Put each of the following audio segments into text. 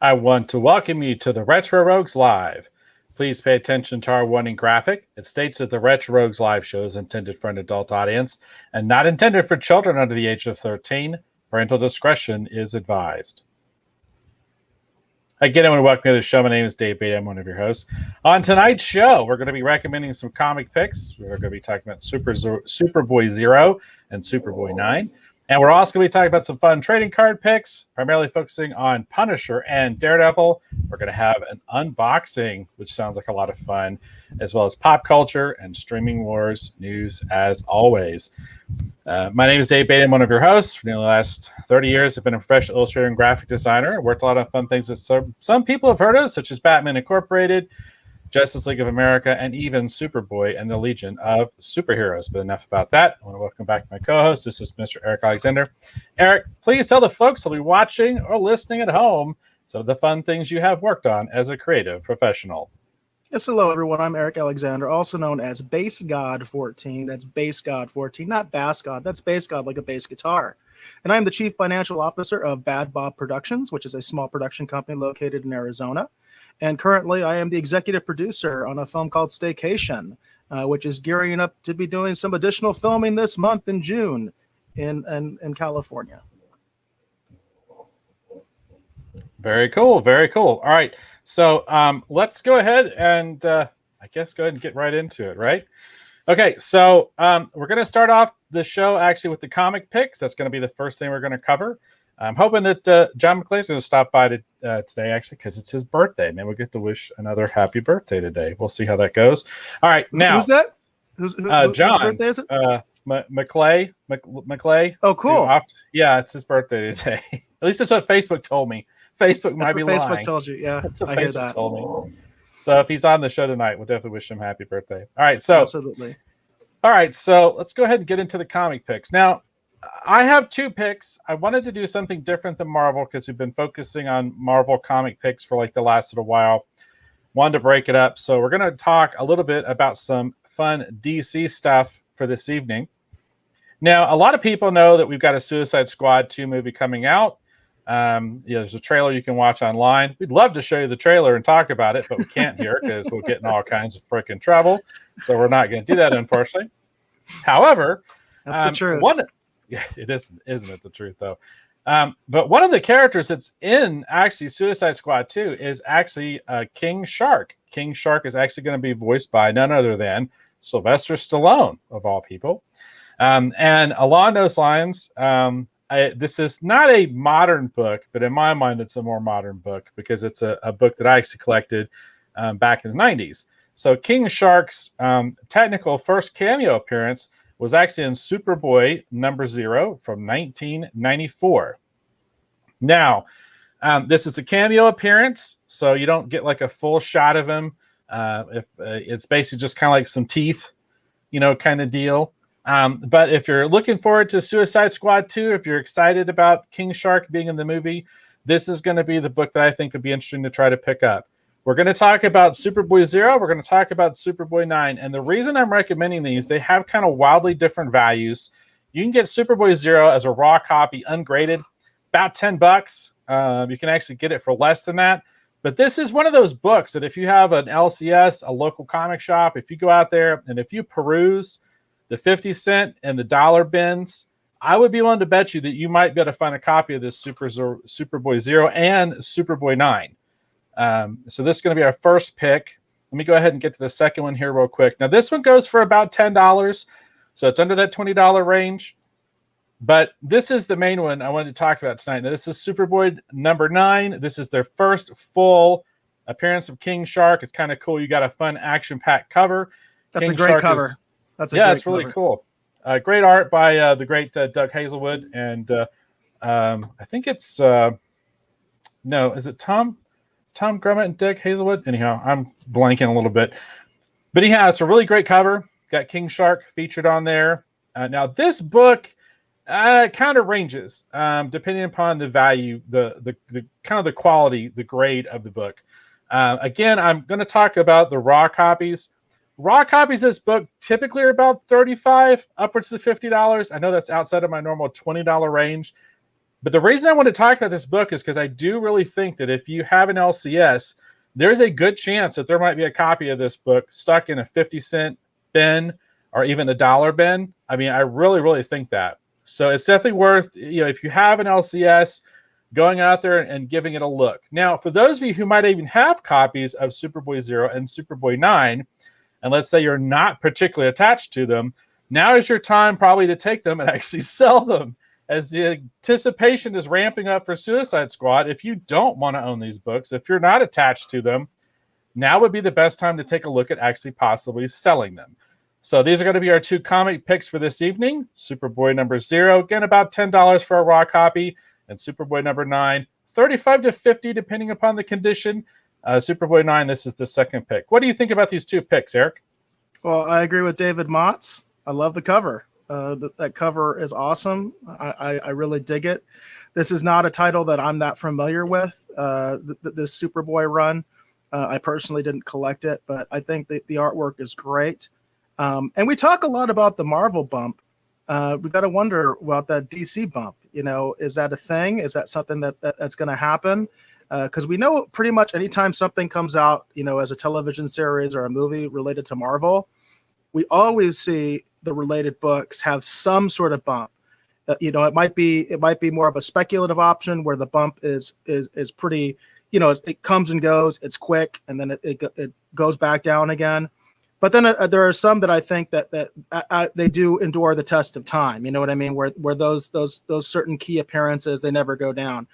I want to welcome you to the Retro Rogues Live. Please pay attention to our warning graphic. It states that the Retro Rogues Live show is intended for an adult audience and not intended for children under the age of 13. Parental discretion is advised. Again, I want to welcome you to the show. My name is Dave Beta. I'm one of your hosts. On tonight's show, we're going to be recommending some comic picks. We're going to be talking about Superboy Zero and Superboy 9. And we're also going to be talking about some fun trading card picks, primarily focusing on Punisher and Daredevil. We're going to have an unboxing, which sounds like a lot of fun, as well as pop culture and streaming wars news, as always. My name is Dave Beta. I'm one of your hosts. For nearly the last 30 years, I've been a professional illustrator and graphic designer. I worked a lot of fun things that some people have heard of, such as Batman Incorporated, Justice League of America, and even Superboy and the Legion of Superheroes. But enough about that. I want to welcome back my co-host. This is Mr. Eric Alexander. Eric, please tell the folks who'll be watching or listening at home some of the fun things you have worked on as a creative professional. Yes, hello, everyone. I'm Eric Alexander, also known as Bass God 14. That's Bass God 14, not Bass God. That's Bass God like a bass guitar. And I'm the Chief Financial Officer of Bad Bob Productions, which is a small production company located in Arizona. And currently, I am the executive producer on a film called Staycation, which is gearing up to be doing some additional filming this month in June in California. Very cool. Very cool. All right. So let's go ahead and go ahead and get right into it, right? Okay. So we're going to start off the show actually with the comic picks. That's going to be the first thing we're going to cover. I'm hoping that John McClay's going to stop by today, actually, because it's his birthday. Maybe we'll get to wish another happy birthday today. We'll see how that goes. All right, now who's that? John. Whose birthday is it? McClay. Oh, cool. Yeah, it's his birthday today. At least that's what Facebook told me. Facebook might be lying. Facebook told you. Yeah, that's what I Facebook hear that. told me. So if he's on the show tonight, we'll definitely wish him happy birthday. All right, so absolutely. All right, so let's go ahead and get into the comic picks now. I have two picks. I wanted to do something different than Marvel because we've been focusing on Marvel comic picks for like the last little while. Wanted to break it up. So we're going to talk a little bit about some fun DC stuff for this evening. Now, a lot of people know that we've got a Suicide Squad 2 movie coming out. There's a trailer you can watch online. We'd love to show you the trailer and talk about it, but we can't here because we'll get in all kinds of freaking trouble. So we're not going to do that, unfortunately. However, that's the truth. Yeah, it isn't it the truth though? But one of the characters that's in actually Suicide Squad 2 is actually King Shark. King Shark is actually going to be voiced by none other than Sylvester Stallone, of all people. And along those lines, this is not a modern book, but in my mind, it's a more modern book because it's a book that I actually collected back in the 90s. So King Shark's technical first cameo appearance was actually in Superboy #0 from 1994. Now, this is a cameo appearance, so you don't get like a full shot of him. It's basically just kind of like some teeth, kind of deal. But if you're looking forward to Suicide Squad 2, if you're excited about King Shark being in the movie, this is going to be the book that I think would be interesting to try to pick up. We're going to talk about Superboy 0. We're going to talk about Superboy 9. And the reason I'm recommending these, they have kind of wildly different values. You can get Superboy 0 as a raw copy, ungraded, about $10. You can actually get it for less than that. But this is one of those books that if you have an LCS, a local comic shop, if you go out there and if you peruse the 50-cent and the dollar bins, I would be willing to bet you that you might be able to find a copy of this Superboy 0 and Superboy 9. So this is going to be our first pick. Let me go ahead and get to the second one here real quick. Now, this one goes for about $10, so it's under that $20 range. But this is the main one I wanted to talk about tonight. Now, this is Superboy #9. This is their first full appearance of King Shark. It's kind of cool. You got a fun action-packed cover. That's King a great Shark cover. It's really cool. Great art by the great Doug Hazelwood. And I think it's, is it Tom Grummett and Doug Hazelwood? Anyhow, I'm blanking a little bit. But anyhow, it's a really great cover. Got King Shark featured on there. Now, this book kind of ranges depending upon the value, the kind of the quality, the grade of the book. Again, I'm going to talk about the raw copies. Raw copies of this book typically are about $35, upwards to $50. I know that's outside of my normal $20 range. But the reason I want to talk about this book is because I do really think that if you have an LCS, there's a good chance that there might be a copy of this book stuck in a 50-cent bin or even $1 bin. I mean, I really, really think that. So it's definitely worth, if you have an LCS, going out there and giving it a look. Now, for those of you who might even have copies of Superboy 0 and Superboy 9, and let's say you're not particularly attached to them, now is your time probably to take them and actually sell them, as the anticipation is ramping up for Suicide Squad. If you don't want to own these books, if you're not attached to them, now would be the best time to take a look at actually possibly selling them. So these are going to be our 2 comic picks for this evening. Superboy number 0, again, about $10 for a raw copy, and Superboy number 9, $35 to $50, depending upon the condition. Superboy 9, this is the second pick. What do you think about these 2 picks, Eric? Well, I agree with David Motz. I love the cover. That cover is awesome. I really dig it. This is not a title that I'm that familiar with, this Superboy run. I personally didn't collect it, but I think the artwork is great. And we talk a lot about the Marvel bump. We got to wonder about that DC bump. Is that a thing? Is that something that's going to happen? Because we know pretty much anytime something comes out, as a television series or a movie related to Marvel, we always see the related books have some sort of bump. It might be more of a speculative option where the bump is pretty, it comes and goes, it's quick, and then it goes back down again. But then there are some that I think that they do endure the test of time. You know what I mean? Where those certain key appearances, they never go down.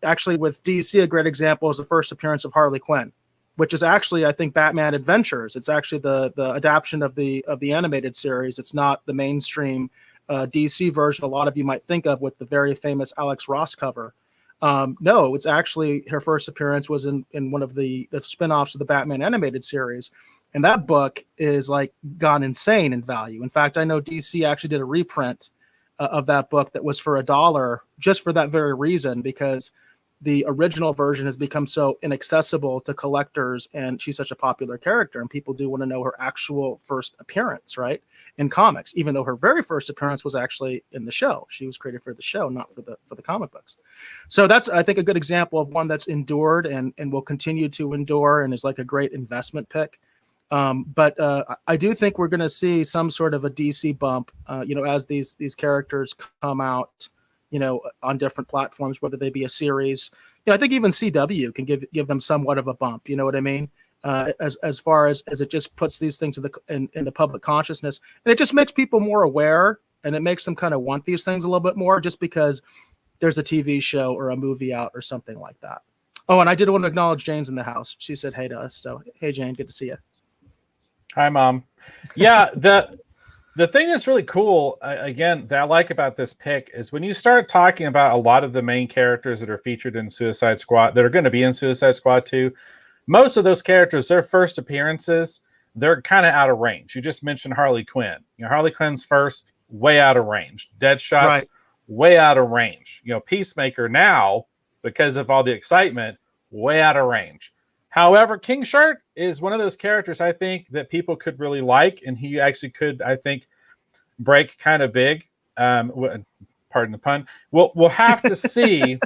Actually, with DC, a great example is the first appearance of Harley Quinn, which is actually, I think, Batman Adventures. It's actually the adaptation of the animated series. It's not the mainstream DC version a lot of you might think of with the very famous Alex Ross cover. No, it's actually her first appearance was in one of the spinoffs of the Batman animated series. And that book is like gone insane in value. In fact, I know DC actually did a reprint of that book that was for $1 just for that very reason, because the original version has become so inaccessible to collectors, and she's such a popular character, and people do want to know her actual first appearance, right, in comics, even though her very first appearance was actually in the show. She was created for the show, not for the comic books. So that's, I think, a good example of one that's endured and will continue to endure and is like a great investment pick. But I do think we're going to see some sort of a DC bump, as these characters come out, on different platforms, whether they be a series. I think even CW can give them somewhat of a bump. You know what I mean? As far as it just puts these things in the public consciousness, and it just makes people more aware, and it makes them kind of want these things a little bit more, just because there's a TV show or a movie out or something like that. Oh, and I did want to acknowledge Jane's in the house. She said hey to us. So hey, Jane, good to see you. Hi, Mom. Yeah, the thing that's really cool, again, that I like about this pick is when you start talking about a lot of the main characters that are featured in Suicide Squad, that are going to be in Suicide Squad 2, most of those characters, their first appearances, they're kind of out of range. You just mentioned Harley Quinn. Harley Quinn's first, way out of range. Deadshot's right. Way out of range. Peacemaker now, because of all the excitement, way out of range. However, King Shark is one of those characters I think that people could really like, and he actually could, I think, break kind of big. Pardon the pun. We'll have to see.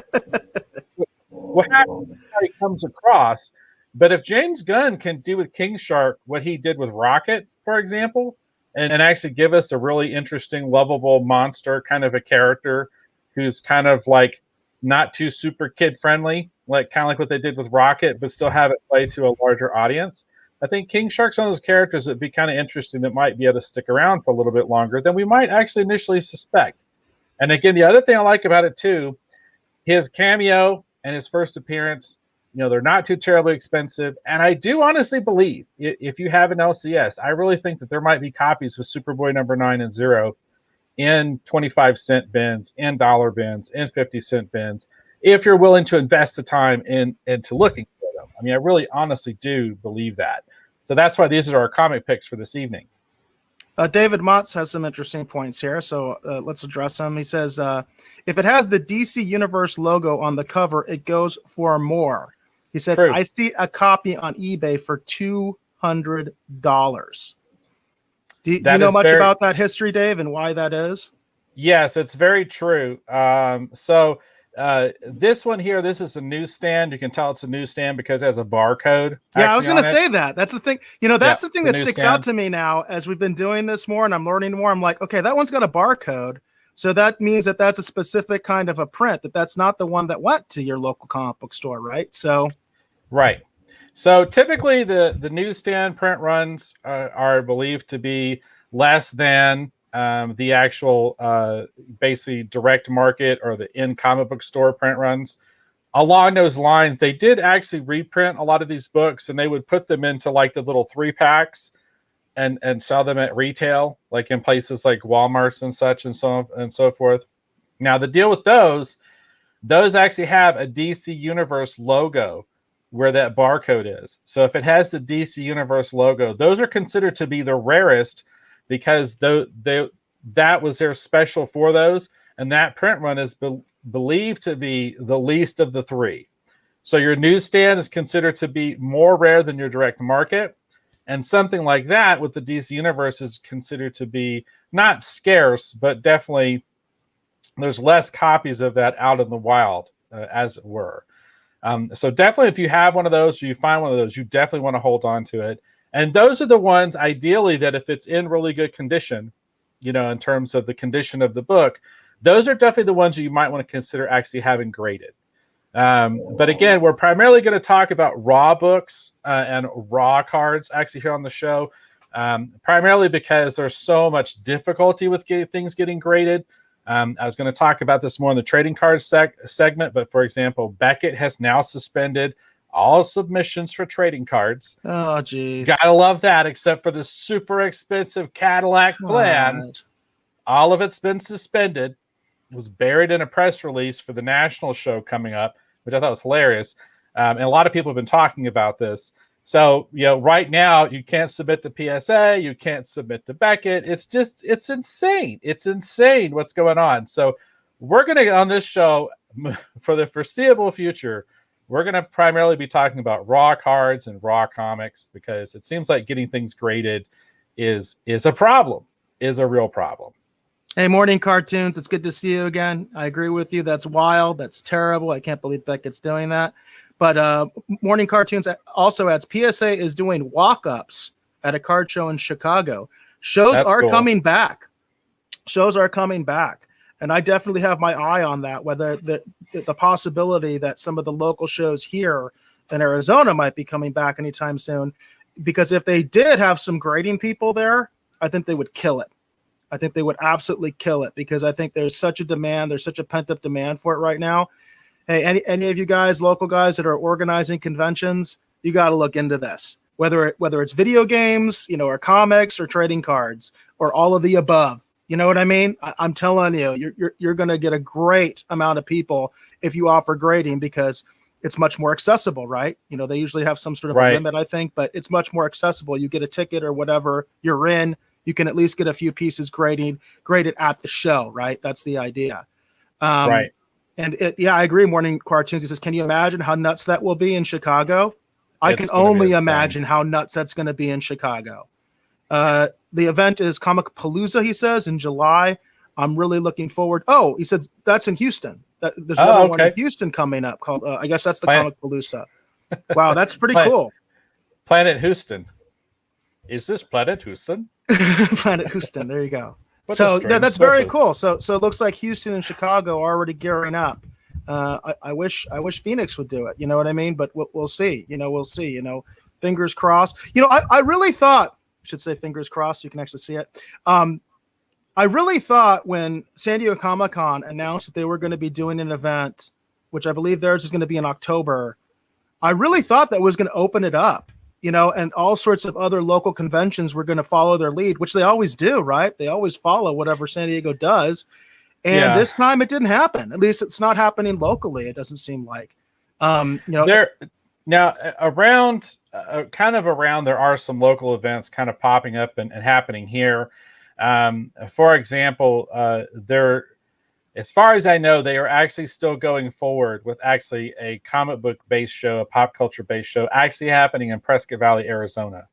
We'll have to see how he comes across. But if James Gunn can do with King Shark what he did with Rocket, for example, and actually give us a really interesting, lovable monster kind of a character who's kind of like not too super kid friendly, like kind of like what they did with Rocket, but still have it play to a larger audience. I think King Shark's one of those characters that'd be kind of interesting that might be able to stick around for a little bit longer than we might actually initially suspect. And again, the other thing I like about it too, his cameo and his first appearance, they're not too terribly expensive. And I do honestly believe if you have an LCS, I really think that there might be copies of Superboy number 9 and 0 in 25-cent bins, in dollar bins, in 50-cent bins, if you're willing to invest the time into looking for them. I mean, I really honestly do believe that. So that's why these are our comic picks for this evening. David Motz has some interesting points here, so let's address them. He says, if it has the DC Universe logo on the cover, it goes for more. He says, True. I see a copy on eBay for $200. Do you know much about that history, Dave, and why that is? Yes, it's very true. This one here, this is a newsstand. You can tell it's a newsstand because it has a barcode. Yeah, I was Actually going to on it. say that. That's the thing. Yeah, That's the thing the that sticks out newsstand. to me now as we've been doing this more and I'm learning more. I'm like, okay, that one's got a barcode. So that means that that's a specific kind of a print, that's not the one that went to your local comic book store, right? So, Right. So typically the newsstand print runs are believed to be less than the actual basically direct market or the in comic book store print runs. Along those lines, they did actually reprint a lot of these books, and they would put them into like the little 3-packs and sell them at retail, like in places like Walmart's and such and so forth. Now the deal with those actually have a DC Universe logo where that barcode is. So if it has the DC Universe logo, those are considered to be the rarest because that was their special for those, and that print run is believed to be the least of the 3. So your newsstand is considered to be more rare than your direct market, and something like that with the DC Universe is considered to be not scarce, but definitely there's less copies of that out in the wild, as it were. So definitely if you have one of those or you find one of those, you definitely want to hold on to it. And those are the ones ideally that if it's in really good condition, in terms of the condition of the book, those are definitely the ones you might want to consider actually having graded. But again, we're primarily going to talk about raw books and raw cards actually here on the show, primarily because there's so much difficulty with things getting graded. I was going to talk about this more in the trading cards segment, but for example, Beckett has now suspended all submissions for trading cards. Oh, geez. Gotta love that, except for the super expensive Cadillac plan. All of it's been suspended. It was buried in a press release for the national show coming up, which I thought was hilarious. And a lot of people have been talking about this. So, right now you can't submit to PSA, you can't submit to Beckett. It's insane. It's insane what's going on. So we're going to, on this show, for the foreseeable future, we're going to primarily be talking about raw cards and raw comics because it seems like getting things graded is a problem, is a real problem. Hey, Morning Cartoons, it's good to see you again. I agree with you. That's wild. That's terrible. I can't believe Beckett's doing that. But Morning Cartoons also adds PSA is doing walk-ups at a card show in Chicago. Shows are coming back. Shows are coming back. And I definitely have my eye on that, whether the possibility that some of the local shows here in Arizona might be coming back anytime soon. Because if they did have some grading people there, I think they would kill it. I think they would absolutely kill it because I think there's such a demand. There's such a pent-up demand for it right now. Hey, any of you guys, local guys that are organizing conventions, you got to look into this. Whether it's video games, or comics or trading cards or all of the above. You know what I mean? I'm telling you, you're going to get a great amount of people if you offer grading because it's much more accessible, right? They usually have some sort of a limit, I think, but it's much more accessible. You get a ticket or whatever you're in, you can at least get a few pieces graded at the show, right? That's the idea. Right. And I agree. Morning Cartoons, he says, can you imagine how nuts that will be in Chicago? I can only imagine how nuts that's going to be in Chicago. The event is Comic Palooza, he says, in July. I'm really looking forward. Oh, he said that's in Houston. There's another one in Houston coming up called, I guess that's the Comic Palooza. Wow, that's pretty cool. Planet Houston. Is this Planet Houston? Planet Houston. There you go. So that's very cool. So it looks like Houston and Chicago are already gearing up. I wish Phoenix would do it. You know what I mean? But we'll see. We'll see. Fingers crossed. I really thought. I should say fingers crossed so you can actually see it. I really thought when San Diego Comic-Con announced that they were going to be doing an event, which I believe theirs is going to be in October, I really thought that was going to open it up. And all sorts of other local conventions were going to follow their lead, which they always do, right? They always follow whatever San Diego does. And this time it didn't happen. At least it's not happening locally. It doesn't seem like, there now around there are some local events kind of popping up and happening here. For example, as far as I know, they are actually still going forward with actually a comic book based show, a pop culture based show actually happening in Prescott Valley, Arizona.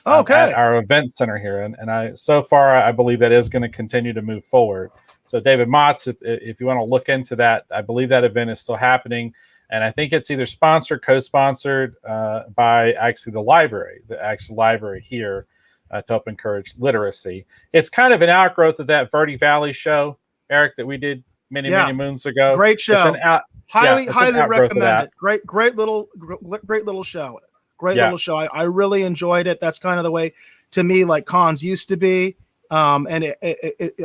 Okay. At our event center here. And I believe that is going to continue to move forward. So David Motz, if you want to look into that, I believe that event is still happening. And I think it's either sponsored, co-sponsored by actually the actual library here to help encourage literacy. It's kind of an outgrowth of that Verde Valley show, Eric, that we did many moons ago. Great show. Highly recommend it. Great little show. Little show. I really enjoyed it. That's kind of the way, to me, like cons used to be. And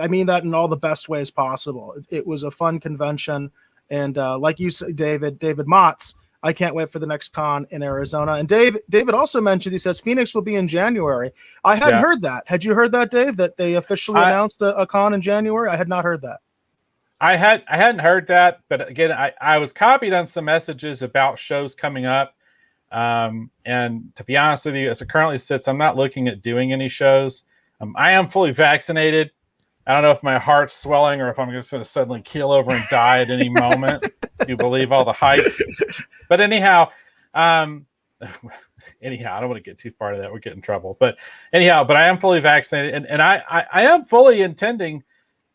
I mean that in all the best ways possible. It was a fun convention. And like you said, David Motz, I can't wait for the next con in Arizona. And David also mentioned, he says Phoenix will be in January. I hadn't heard that. Had you heard that, Dave, that they officially announced a con in January? I had not heard that. I hadn't heard that, but again, I was copied on some messages about shows coming up. And to be honest with you, as it currently sits, I'm not looking at doing any shows. I am fully vaccinated. I don't know if my heart's swelling or if I'm just going to suddenly keel over and die at any moment. If you believe all the hype. But anyhow, I don't want to get too far into that. We'll get in trouble. But anyhow, I am fully vaccinated. And I am fully intending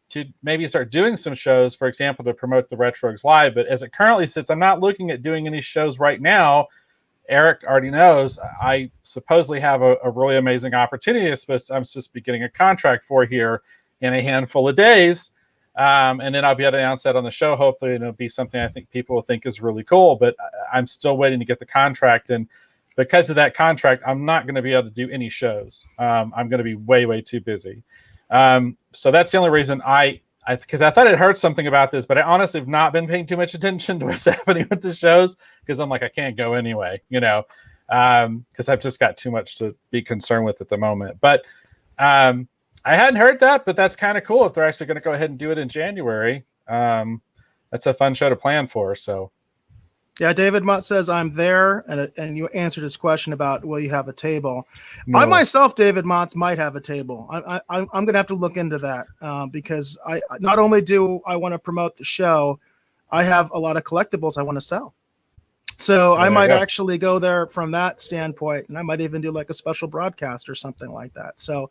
to maybe start doing some shows, for example, to promote the Retrogs Live. But as it currently sits, I'm not looking at doing any shows right now. Eric already knows I supposedly have a really amazing opportunity. I'm supposed to be getting a contract for here in a handful of days. And then I'll be able to announce that on the show, hopefully, and it'll be something I think people will think is really cool. But I'm still waiting to get the contract. And because of that contract, I'm not going to be able to do any shows. I'm going to be way, way too busy. So that's the only reason because I thought I'd heard something about this, but I honestly have not been paying too much attention to what's happening with the shows because I'm like, I can't go anyway, because I've just got too much to be concerned with at the moment. But I hadn't heard that, but that's kind of cool if they're actually going to go ahead and do it in January. That's a fun show to plan for. So, yeah, David Mutt says I'm there, and you answered his question about will you have a table. No. I myself, David Motz, might have a table. I'm going to have to look into that because I not only do I want to promote the show, I have a lot of collectibles I want to sell. So I might actually go there from that standpoint, and I might even do like a special broadcast or something like that. So,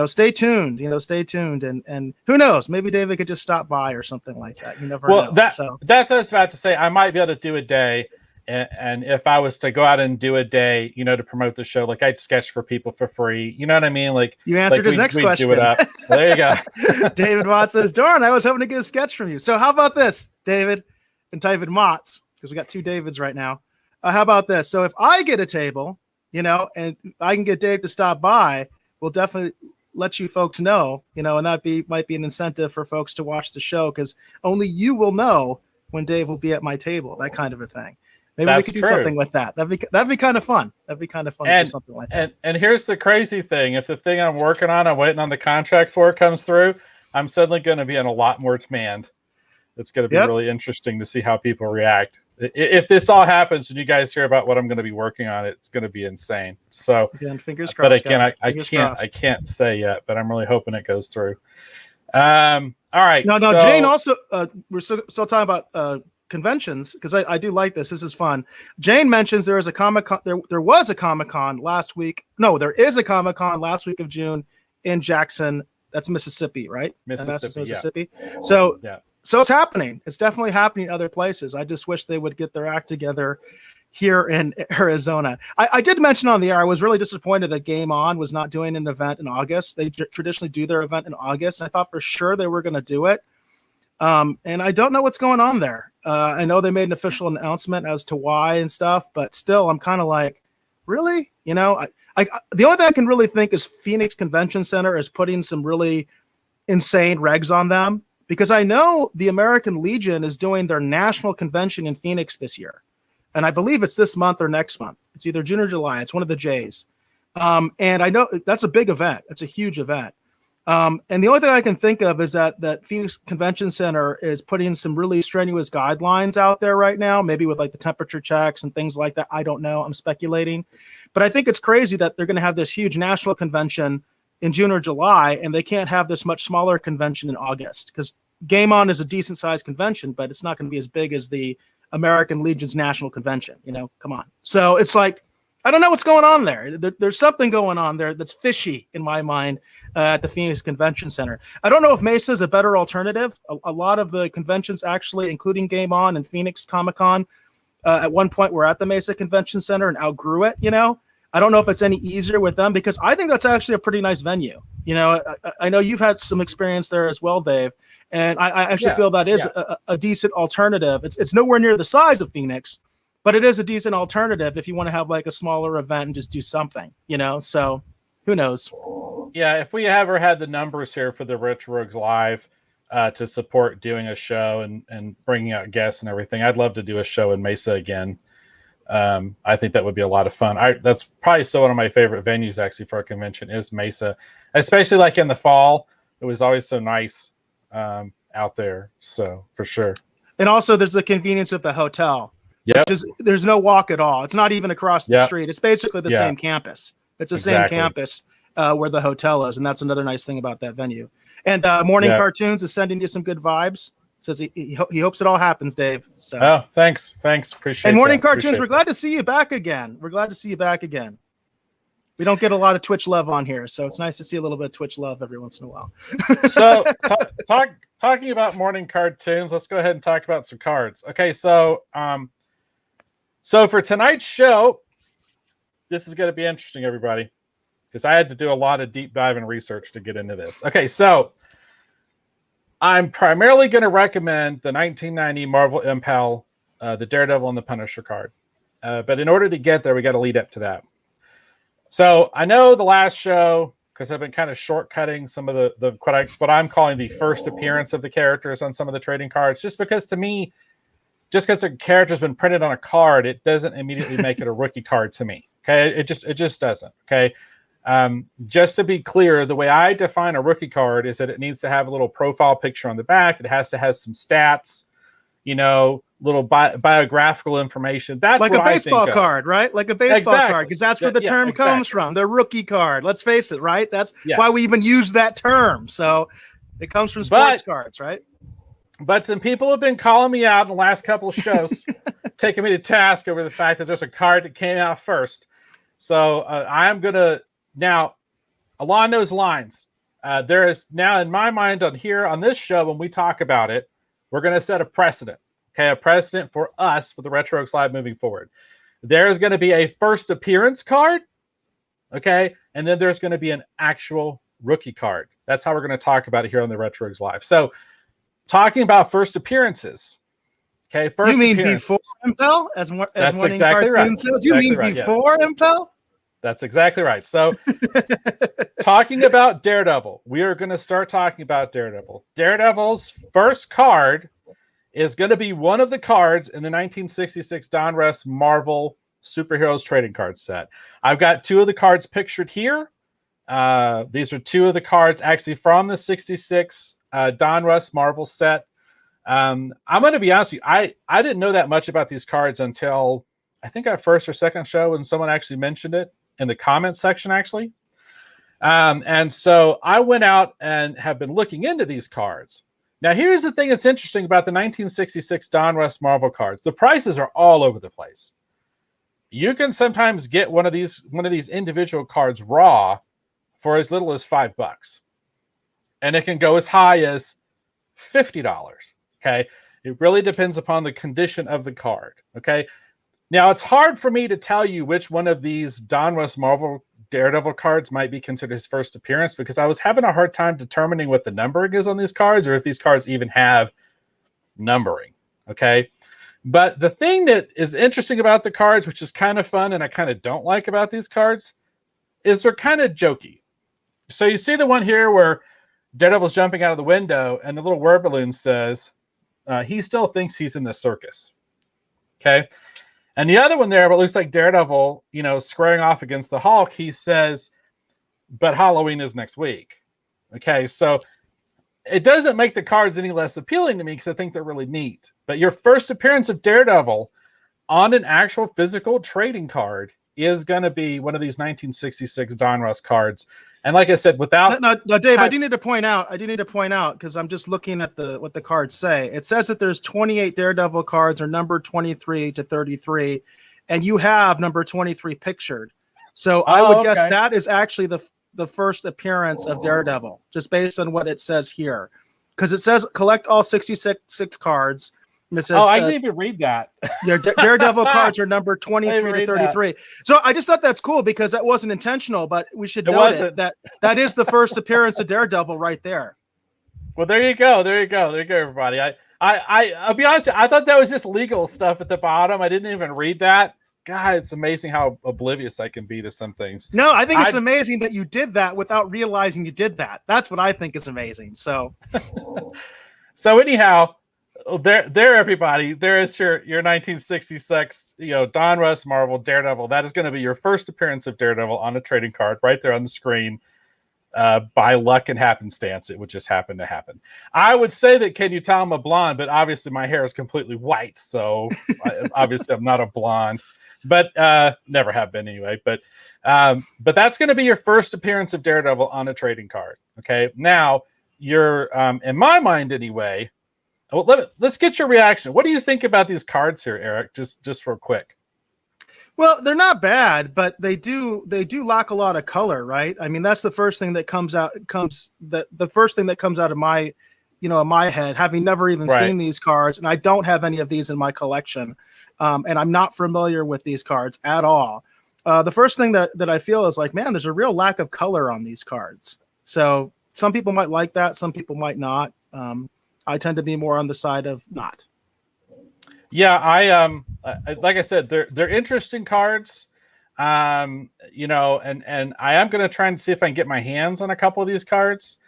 stay tuned. Stay tuned, and who knows? Maybe David could just stop by or something like that. You never know. That's what I was about to say. I might be able to do a day, and if I was to go out and do a day, to promote the show, like I'd sketch for people for free. You know what I mean? Like you answered his next question. Do it up. There you go. David Motz says, "Darn, I was hoping to get a sketch from you." So how about this, David and David Motz? Because we got two Davids right now. How about this? So if I get a table, and I can get Dave to stop by, we'll definitely let you folks know, and that might be an incentive for folks to watch the show because only you will know when Dave will be at my table, that kind of a thing. Maybe we could do something with that. That'd be kind of fun. That'd be kind of fun to do something like that. And here's the crazy thing. If the thing I'm working on, I'm waiting on the contract for comes through, I'm suddenly going to be in a lot more demand. It's going to be really interesting to see how people react. If this all happens and you guys hear about what I'm going to be working on, it's going to be insane. So, again, fingers crossed. But again, I can't say yet, but I'm really hoping it goes through. All right. No, Jane also, we're still talking about conventions because I do like this. This is fun. Jane mentions there is a Comic-Con. There was a Comic-Con last week. No, there is a Comic-Con last week of June in Jackson. That's Mississippi, right? Mississippi. Yeah. So it's happening. It's definitely happening in other places. I just wish they would get their act together here in Arizona. I did mention on the air, I was really disappointed that Game On was not doing an event in August. They traditionally do their event in August. And I thought for sure they were going to do it. And I don't know what's going on there. I know they made an official announcement as to why and stuff, but still I'm kind of like, really? The only thing I can really think is Phoenix Convention Center is putting some really insane regs on them because I know the American Legion is doing their national convention in Phoenix this year. And I believe it's this month or next month. It's either June or July. It's one of the J's. And I know that's a big event. It's a huge event. And the only thing I can think of is that Phoenix Convention Center is putting some really strenuous guidelines out there right now, maybe with like the temperature checks and things like that. I don't know. I'm speculating. But I think it's crazy that they're going to have this huge national convention in June or July, and they can't have this much smaller convention in August because Game On is a decent sized convention, but it's not going to be as big as the American Legion's national convention. Come on. So it's like, I don't know what's going on there. There's something going on there that's fishy in my mind at the Phoenix Convention Center. I don't know if Mesa is a better alternative. A lot of the conventions actually, including Game On and Phoenix Comic Con, at one point were at the Mesa Convention Center and outgrew it, I don't know if it's any easier with them because I think that's actually a pretty nice venue. I know you've had some experience there as well, Dave, and I actually feel that is a decent alternative. It's nowhere near the size of Phoenix, but it is a decent alternative if you want to have like a smaller event and just do something, so who knows? Yeah, if we ever had the numbers here for the Rich Rogues Live to support doing a show and bringing out guests and everything, I'd love to do a show in Mesa again. I think that would be a lot of fun. That's probably still one of my favorite venues actually for a convention is Mesa, especially like in the fall. It was always so nice out there. So for sure. And also there's the convenience of the hotel. Yeah. There's no walk at all. It's not even across the street. It's basically the same campus. It's the same campus where the hotel is. And that's another nice thing about that venue. And Morning Cartoons is sending you some good vibes. Says he hopes it all happens, Dave. So thanks. Appreciate it. And Morning Cartoons, we're glad to see you back again. We don't get a lot of Twitch love on here, so it's nice to see a little bit of Twitch love every once in a while. So talking about Morning Cartoons, let's go ahead and talk about some cards. Okay, so for tonight's show, this is going to be interesting, everybody, because I had to do a lot of deep dive and research to get into this. Okay, so I'm primarily going to recommend the 1990 Marvel Impel, the Daredevil and the Punisher card. But in order to get there, we got to lead up to that. So I know the last show, because I've been kind of shortcutting some of the what I'm calling the first appearance of the characters on some of the trading cards, just because to me, just because a character's been printed on a card, it doesn't immediately make it a rookie card to me. Okay, it just doesn't. Okay. Just to be clear, the way I define a rookie card is that it needs to have a little profile picture on the back. It has to have some stats, little biographical information. That's like what a baseball I think card, right? Like a baseball card, because that's where the term comes from. The rookie card. Let's face it, right? That's why we even use that term. So it comes from sports cards, right? But some people have been calling me out in the last couple of shows, taking me to task over the fact that there's a card that came out first. So I am going to, now, along those lines, there is now in my mind on this show, when we talk about it, we're going to set a precedent. Okay, a precedent for us for the Retro Rogues Live moving forward. There's going to be a first appearance card, okay, and then there's going to be an actual rookie card. That's how we're going to talk about it here on the Retro Rogues Live. So, talking about first appearances, okay, you mean before Impel, as Morning exactly Cartoon says? You mean before Impel? That's exactly right. So, talking about Daredevil, we are going to start talking about Daredevil. Daredevil's first card is going to be one of the cards in the 1966 Donruss Marvel Superheroes trading card set. I've got two of the cards pictured here. These are two of the cards actually from the 66 Donruss Marvel set. I'm going to be honest with you. I didn't know that much about these cards until I think our first or second show when someone actually mentioned it in the comments section, actually. And so I went out and have been looking into these cards. Now, here's the thing that's interesting about the 1966 Donruss Marvel cards. The prices are all over the place. You can sometimes get one of these individual cards raw for as little as $5. And it can go as high as $50. Okay. It really depends upon the condition of the card. Okay. Now, it's hard for me to tell you which one of these Donruss Marvel Daredevil cards might be considered his first appearance because I was having a hard time determining what the numbering is on these cards or if these cards even have numbering. Okay. But the thing that is interesting about the cards, which is kind of fun and I kind of don't like about these cards, is they're kind of jokey. So you see the one here where Daredevil's jumping out of the window and the little word balloon says he still thinks he's in the circus. Okay. And the other one there, but it looks like Daredevil, squaring off against the Hulk, he says, but Halloween is next week. Okay, so it doesn't make the cards any less appealing to me because I think they're really neat. But your first appearance of Daredevil on an actual physical trading card is going to be one of these 1966 Donruss cards. And like I said, without... No, Dave, I do need to point out, because I'm just looking at what the cards say. It says that there's 28 Daredevil cards are numbered 23 to 33. and you have number 23 pictured. So I would guess that is actually the first appearance of Daredevil, just based on what it says here, because it says collect all 66 cards. And it says, I didn't even read that. Your Daredevil cards are number 23 to 33. That. So I just thought that's cool because that wasn't intentional, but we should note it that is the first appearance of Daredevil right there. Well, there you go, everybody. I'll be honest, I thought that was just legal stuff at the bottom. I didn't even read that. God, it's amazing how oblivious I can be to some things. No, I think it's amazing that you did that without realizing you did that. That's what I think is amazing. So, so anyhow, there, everybody. There is your 1966, Don Russ Marvel Daredevil. That is going to be your first appearance of Daredevil on a trading card right there on the screen. By luck and happenstance, it would just happen to happen. I would say that can you tell I'm a blonde, but obviously my hair is completely white, so obviously I'm not a blonde. But never have been anyway. But that's going to be your first appearance of Daredevil on a trading card. Okay, now you're in my mind anyway. Well, let's get your reaction. What do you think about these cards here, Eric? Just real quick. Well, they're not bad, but they do lack a lot of color, right? I mean, that's the first thing that comes out. The first thing that comes out of my, in my head, having never even seen these cards, and I don't have any of these in my collection. And I'm not familiar with these cards at all. The first thing that I feel is like, man, there's a real lack of color on these cards. So some people might like that. Some people might not. I tend to be more on the side of not. Yeah, I like I said, they're interesting cards. And I am going to try and see if I can get my hands on a couple of these cards.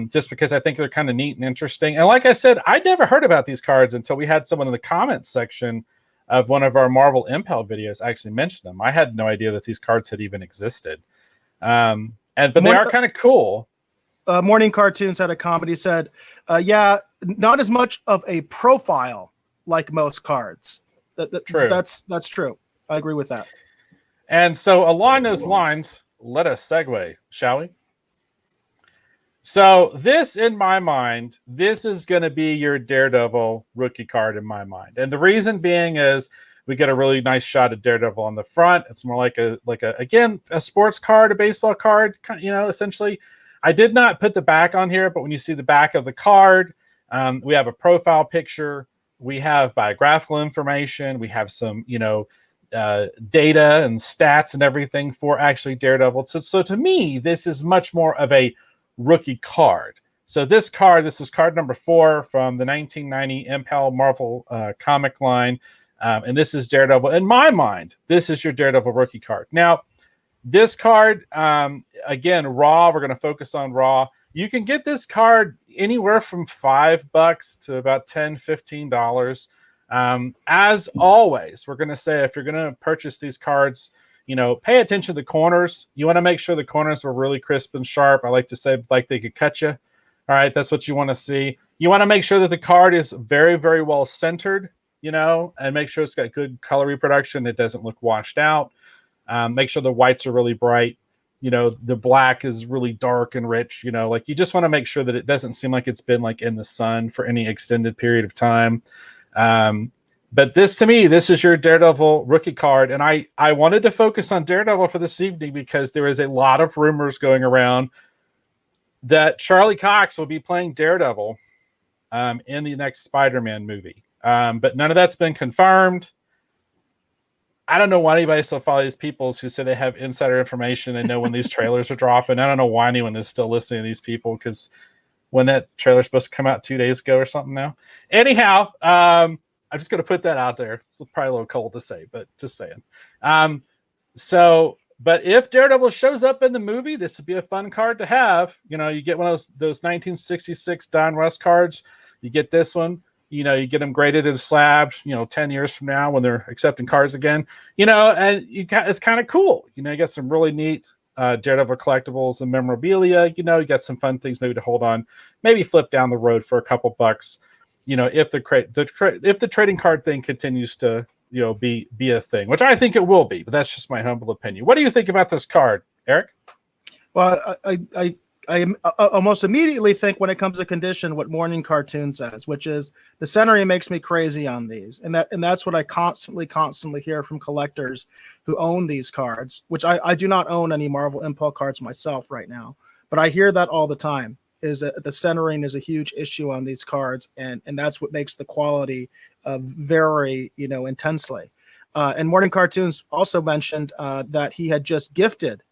Just because I think they're kind of neat and interesting. And like I said, I'd never heard about these cards until we had someone in the comments section of one of our Marvel Impel videos actually mention them. I had no idea that these cards had even existed. But they are kind of cool. Morning Cartoons had a comment. He said, yeah, not as much of a profile like most cards. True. That's true. I agree with that. And so along those lines, let us segue, shall we? So this, in my mind, this is going to be your Daredevil rookie card in my mind. And the reason being is we get a really nice shot of Daredevil on the front. It's more like a sports card, a baseball card, essentially. I did not put the back on here, but when you see the back of the card, we have a profile picture. We have biographical information. We have some, data and stats and everything for actually Daredevil. So to me, this is much more of a rookie card. So this is card number 4 from the 1990 Impel Marvel comic line. And this is Daredevil. In my mind, this is your Daredevil rookie card. Now, this card, again, raw, we're going to focus on raw. You can get this card anywhere from $5 to about $10, $15. As always, we're going to say if you're going to purchase these cards, pay attention to the corners. You want to make sure the corners are really crisp and sharp. I like to say like they could cut you. All right, that's what you want to see. You want to make sure that the card is very, very well centered, and make sure it's got good color reproduction. It doesn't look washed out. Make sure the whites are really bright. The black is really dark and rich. You just want to make sure that it doesn't seem like it's been like in the sun for any extended period of time. But to me, this is your Daredevil rookie card. And I wanted to focus on Daredevil for this evening because there is a lot of rumors going around that Charlie Cox will be playing Daredevil in the next Spider-Man movie. But none of that's been confirmed. I don't know why anybody still follows these people who say they have insider information and know when these trailers are dropping. I don't know why anyone is still listening to these people because when that trailer's supposed to come out 2 days ago or something now. Anyhow, I'm just going to put that out there. It's probably a little cold to say, but just saying. But if Daredevil shows up in the movie, this would be a fun card to have. You get one of those 1966 Don Russ cards. You get this one. You get them graded and slabbed, 10 years from now when they're accepting cards again, and it's kind of cool. You got some really neat Daredevil collectibles and memorabilia. You got some fun things maybe to hold on, maybe flip down the road for a couple bucks. If the trading card thing continues to, be a thing, which I think it will be, but that's just my humble opinion. What do you think about this card, Eric? Well, I I almost immediately think when it comes to condition what Morning Cartoon says, which is the centering makes me crazy on these. And that's what I constantly hear from collectors who own these cards, which I do not own any Marvel Impel cards myself right now. But I hear that all the time, is that the centering is a huge issue on these cards. And that's what makes the quality vary, intensely. And Morning Cartoons also mentioned that he had just gifted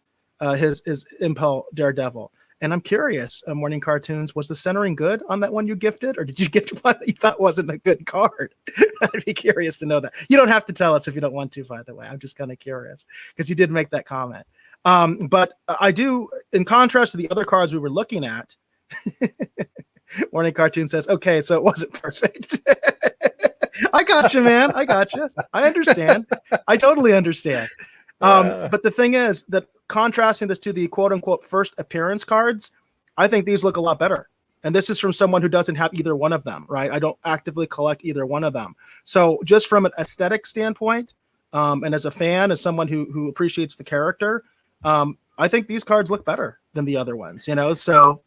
his Impel Daredevil. And I'm curious, Morning Cartoons, was the centering good on that one you gifted, or did you gift one that you thought wasn't a good card? I'd be curious to know that. You don't have to tell us if you don't want to, by the way. I'm just kind of curious because you did make that comment. But I do, in contrast to the other cards we were looking at, Morning Cartoon says, okay, so it wasn't perfect. I got you, man. I got you. I understand. I totally understand. But the thing is that contrasting this to the quote unquote first appearance cards, I think these look a lot better. And this is from someone who doesn't have either one of them, right? I don't actively collect either one of them. So just from an aesthetic standpoint, and as a fan, as someone who appreciates the character, I think these cards look better than the other ones, so.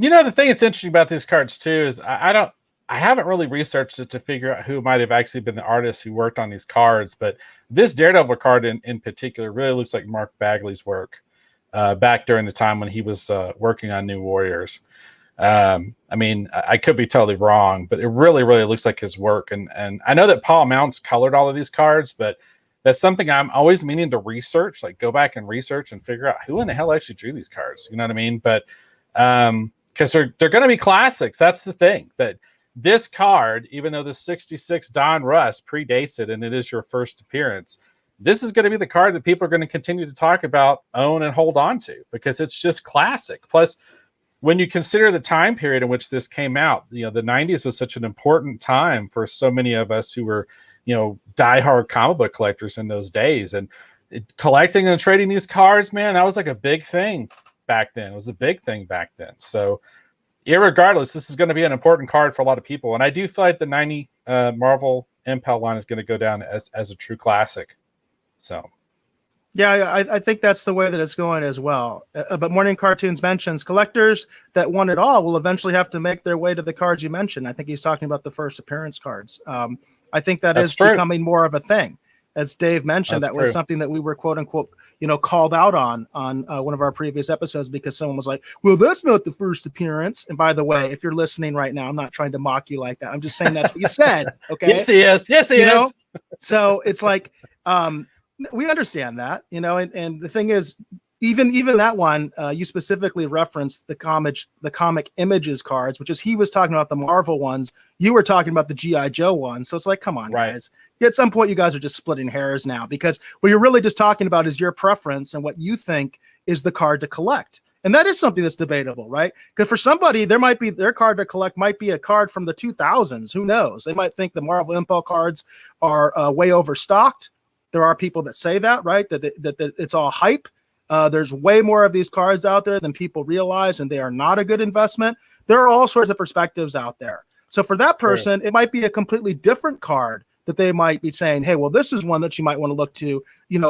The thing that's interesting about these cards too, is I haven't really researched it to figure out who might have actually been the artist who worked on these cards, but this Daredevil card in particular really looks like Mark Bagley's work back during the time when he was working on New Warriors. I could be totally wrong, but it really, really looks like his work. And I know that Paul Mounts colored all of these cards, but that's something I'm always meaning to research, like go back and research and figure out who in the hell actually drew these cards. You know what I mean? But because they're going to be classics. That's the thing, that this card, even though the 66 Don Russ predates it and it is your first appearance, this is going to be the card that people are going to continue to talk about, own, and hold on to because it's just classic. Plus, when you consider the time period in which this came out, the 90s was such an important time for so many of us who were, diehard comic book collectors in those days. And collecting and trading these cards, man, that was like a big thing back then. It was a big thing back then. So, irregardless, this is going to be an important card for a lot of people. And I do feel like the 90 Marvel Impel line is going to go down as a true classic. So, yeah, I think that's the way that it's going as well. But Morning Cartoons mentions collectors that want it all will eventually have to make their way to the cards you mentioned. I think he's talking about the first appearance cards. I think that's is true. Becoming more of a thing. As Dave mentioned, that was something that we were quote unquote, called out on one of our previous episodes because someone was like, well, that's not the first appearance. And by the way, if you're listening right now, I'm not trying to mock you like that. I'm just saying that's what you said. Okay. Yes, he is. Yes, he is. So it's like, we understand that, and the thing is, even that one, you specifically referenced the comic images cards, which is he was talking about the Marvel ones. You were talking about the G.I. Joe ones. So it's like, come on, guys. At some point, you guys are just splitting hairs now because what you're really just talking about is your preference and what you think is the card to collect. And that is something that's debatable, right? Because for somebody, there might be their card to collect might be a card from the 2000s. Who knows? They might think the Marvel Impel cards are way overstocked. There are people that say that, right? That it's all hype. There's way more of these cards out there than people realize, and they are not a good investment. There are all sorts of perspectives out there. So for that person, it might be a completely different card that they might be saying, hey, well, this is one that you might want to look to,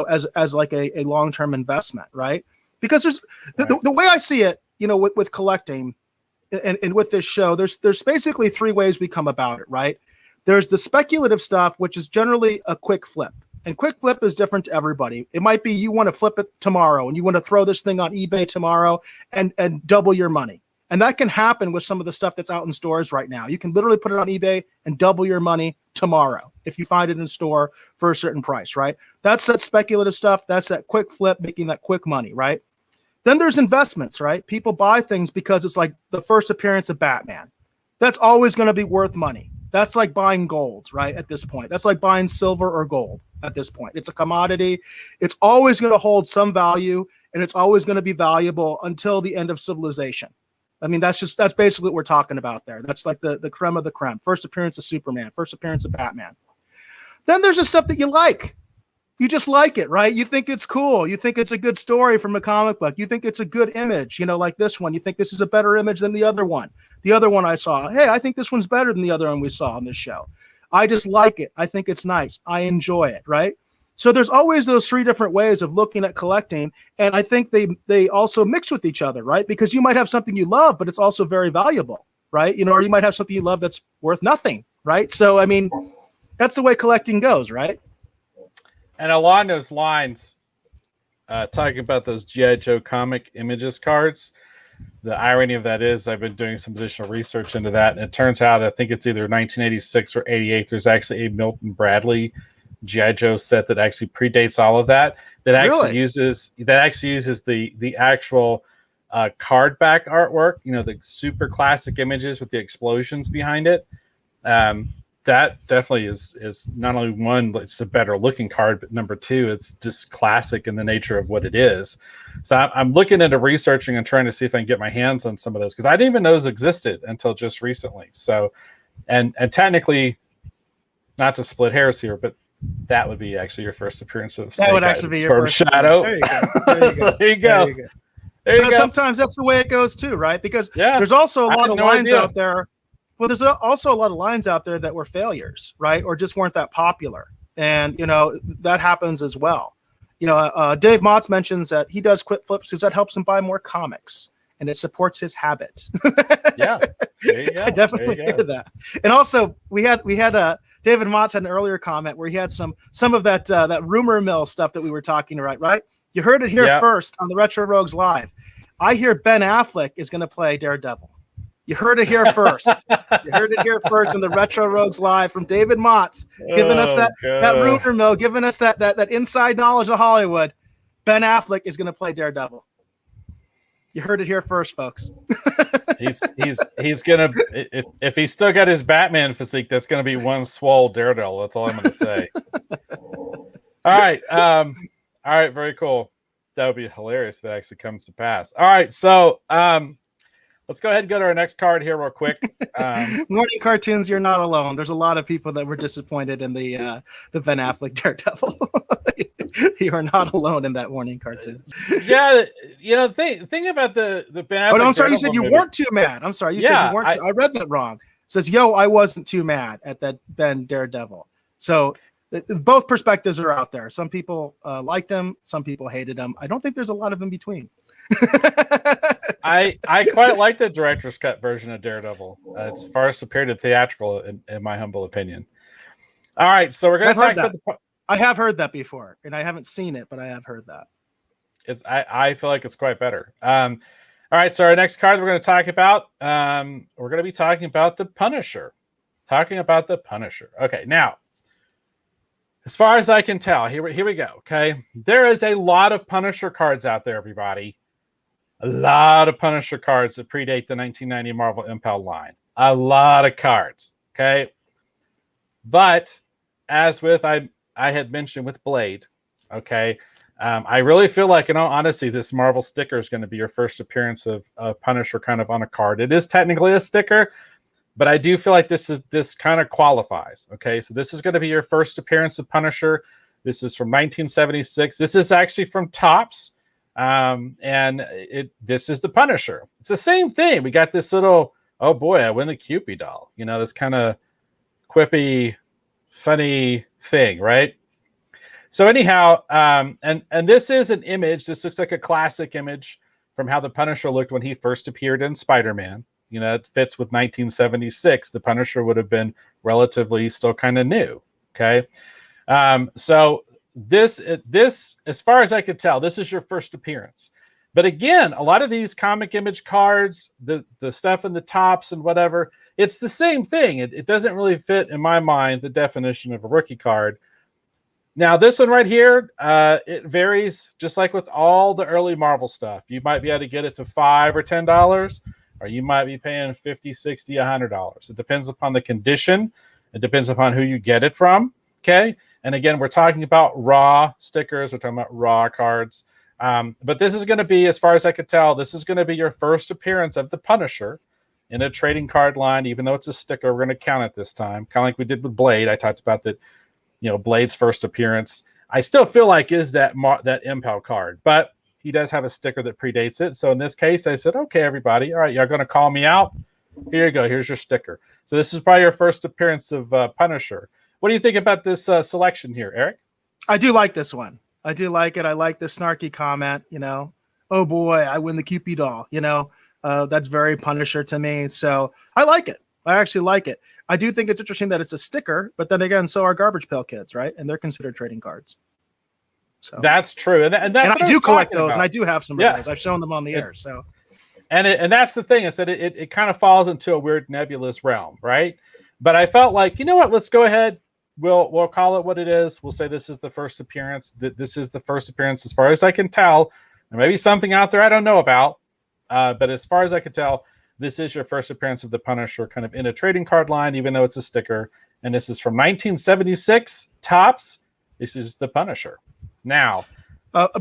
as like a long-term investment, right? Because there's the way I see it, with collecting and with this show, there's basically three ways we come about it, right? There's the speculative stuff, which is generally a quick flip. And quick flip is different to everybody. It might be you want to flip it tomorrow and you want to throw this thing on eBay tomorrow and double your money. And that can happen with some of the stuff that's out in stores right now. You can literally put it on eBay and double your money tomorrow if you find it in store for a certain price, right? That's that speculative stuff. That's that quick flip, making that quick money, right? Then there's investments, right? People buy things because it's like the first appearance of Batman. That's always going to be worth money. That's like buying gold, right? At this point, that's like buying silver or gold at this point. It's a commodity. It's always going to hold some value, and it's always going to be valuable until the end of civilization. I mean, that's basically what we're talking about there. That's like the creme of the creme. First appearance of Superman, first appearance of Batman. Then there's the stuff that you like. You just like it, right? You think it's cool. You think it's a good story from a comic book. You think it's a good image, like this one. You think this is a better image than the other one. The other one I saw, hey, I think this one's better than the other one we saw on this show. I just like it. I think it's nice. I enjoy it, right? So there's always those three different ways of looking at collecting. And I think they also mix with each other, right? Because you might have something you love, but it's also very valuable, right? Or you might have something you love that's worth nothing, right? So, I mean, that's the way collecting goes, right? And along those lines, talking about those G.I. Joe comic images cards, the irony of that is I've been doing some additional research into that, and it turns out I think it's either 1986 or 88. There's actually a Milton Bradley G.I. Joe set that actually predates all of that. That actually uses the actual card back artwork. The super classic images with the explosions behind it. That definitely is not only one, but it's a better looking card, but number two, it's just classic in the nature of what it is. So I'm looking into researching and trying to see if I can get my hands on some of those, because I didn't even know those existed until just recently. So, and technically, not to split hairs here, but that would be actually your first appearance of Snake. That would actually be your first Shadow. There you go. There you go. So sometimes that's the way it goes too, right? Because there's also a lot of lines out there. Well, there's also a lot of lines out there that were failures, right? Or just weren't that popular. And, that happens as well. Dave Motz mentions that he does quit flips because that helps him buy more comics and it supports his habit. Yeah. There you go. I definitely hear that. And also we had David Motz had an earlier comment where he had some of that rumor mill stuff that we were talking about, right? You heard it here first on the Retro Rogues Live. I hear Ben Affleck is going to play Daredevil. You heard it here first. You heard it here first in the Retro Rogues Live from David Motz, giving us that rumor mill, giving us that inside knowledge of Hollywood. Ben Affleck is going to play Daredevil. You heard it here first, folks. he's gonna, if he's still got his Batman physique, that's gonna be one swole Daredevil. That's all I'm gonna say. All right, very cool. That would be hilarious if that actually comes to pass. All right, so let's go ahead and go to our next card here real quick. Morning cartoons, you're not alone. There's a lot of people that were disappointed in the Ben Affleck Daredevil. You are not alone in that morning cartoons. Yeah, think about the Ben Affleck. Oh, no, I'm sorry. Daredevil You said you movie. weren't too mad. I'm sorry. You said you weren't. I read that wrong. It says, "Yo, I wasn't too mad at that Ben Daredevil." So both perspectives are out there. Some people liked him. Some people hated him. I don't think there's a lot of in between. I quite like the director's cut version of Daredevil. It's far superior to theatrical, in my humble opinion. All right, so we're going to talk about I have heard that before, and I haven't seen it, but I have heard that. I feel like it's quite better. All right, so our next card we're going to talk about, we're going to be talking about the Punisher. Okay, now, as far as I can tell, here we go, okay? There is a lot of Punisher cards out there, everybody. A lot of Punisher cards that predate the 1990 Marvel Impel line. A lot of cards, okay? But, as with I had mentioned with Blade, okay, I really feel like, in all honesty, this Marvel sticker is going to be your first appearance of Punisher kind of on a card. It is technically a sticker, but I do feel like this kind of qualifies, okay? So this is going to be your first appearance of Punisher. This is from 1976. This is actually from Topps, and this is the Punisher. It's the same thing. We got this little, oh boy, I win the Cupid doll. This kind of quippy, funny thing, right? So anyhow, and this is an image. This looks like a classic image from how the Punisher looked when he first appeared in Spider-Man. It fits with 1976. The Punisher would have been relatively still kind of new. Okay, so this, as far as I could tell, this is your first appearance. But again, a lot of these comic image cards, the stuff in the tops and whatever, it's the same thing. It doesn't really fit, in my mind, the definition of a rookie card. Now, this one right here, it varies, just like with all the early Marvel stuff. You might be able to get it to $5 or $10, or you might be paying $50, $60, $100. It depends upon the condition. It depends upon who you get it from, okay? And again, we're talking about raw stickers. We're talking about raw cards. But this is going to be, as far as I could tell, this is going to be your first appearance of the Punisher in a trading card line. Even though it's a sticker, we're going to count it this time, kind of like we did with Blade. I talked about that, Blade's first appearance. I still feel like is that Impel card, but he does have a sticker that predates it. So in this case, I said, okay, everybody, all right, you're going to call me out. Here you go. Here's your sticker. So this is probably your first appearance of Punisher. What do you think about this selection here, Eric? I do like this one. I do like it. I like the snarky comment, oh boy, I win the Cupid doll, that's very Punisher to me. So I like it. I actually like it. I do think it's interesting that it's a sticker, but then again, so are Garbage Pail Kids, right? And they're considered trading cards. So that's true. And I do collect those, about. and I do have some of those. I've shown them on the air. So, and that's the thing, is that it kind of falls into a weird nebulous realm, right? But I felt like, you know what, let's go ahead. We'll call it what it is. We'll say this is the first appearance. This is the first appearance, as far as I can tell. There may be something out there I don't know about, but as far as I can tell, this is your first appearance of the Punisher, kind of in a trading card line, even though it's a sticker. And this is from 1976 tops. This is the Punisher. Now,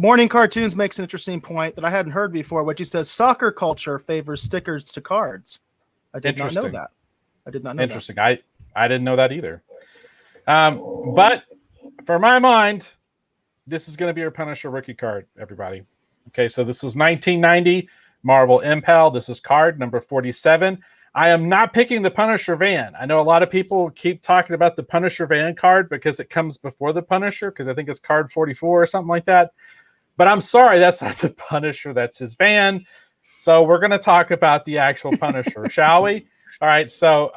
Morning Cartoons makes an interesting point that I hadn't heard before, which he says soccer culture favors stickers to cards. I did not know that. I did not know Interesting. That. I didn't know that either. But for my mind, this is going to be your Punisher rookie card, everybody. Okay, so this is 1990 Marvel Impel. This is card number 47. I am not picking the Punisher van. I know a lot of people keep talking about the Punisher van card because it comes before the Punisher, because I think it's card 44 or something like that. But I'm sorry, that's not the Punisher. That's his van. So we're going to talk about the actual Punisher, shall we? All right, so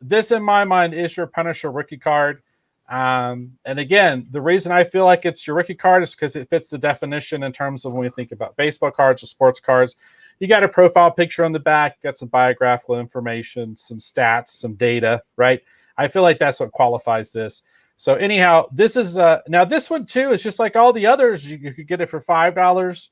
this, in my mind, is your Punisher rookie card. And again, the reason I feel like it's your rookie card is because it fits the definition in terms of when we think about baseball cards or sports cards. You got a profile picture on the back, got some biographical information, some stats, some data, right? I feel like that's what qualifies this. So anyhow, this is now this one too is just like all the others. You could get it for $5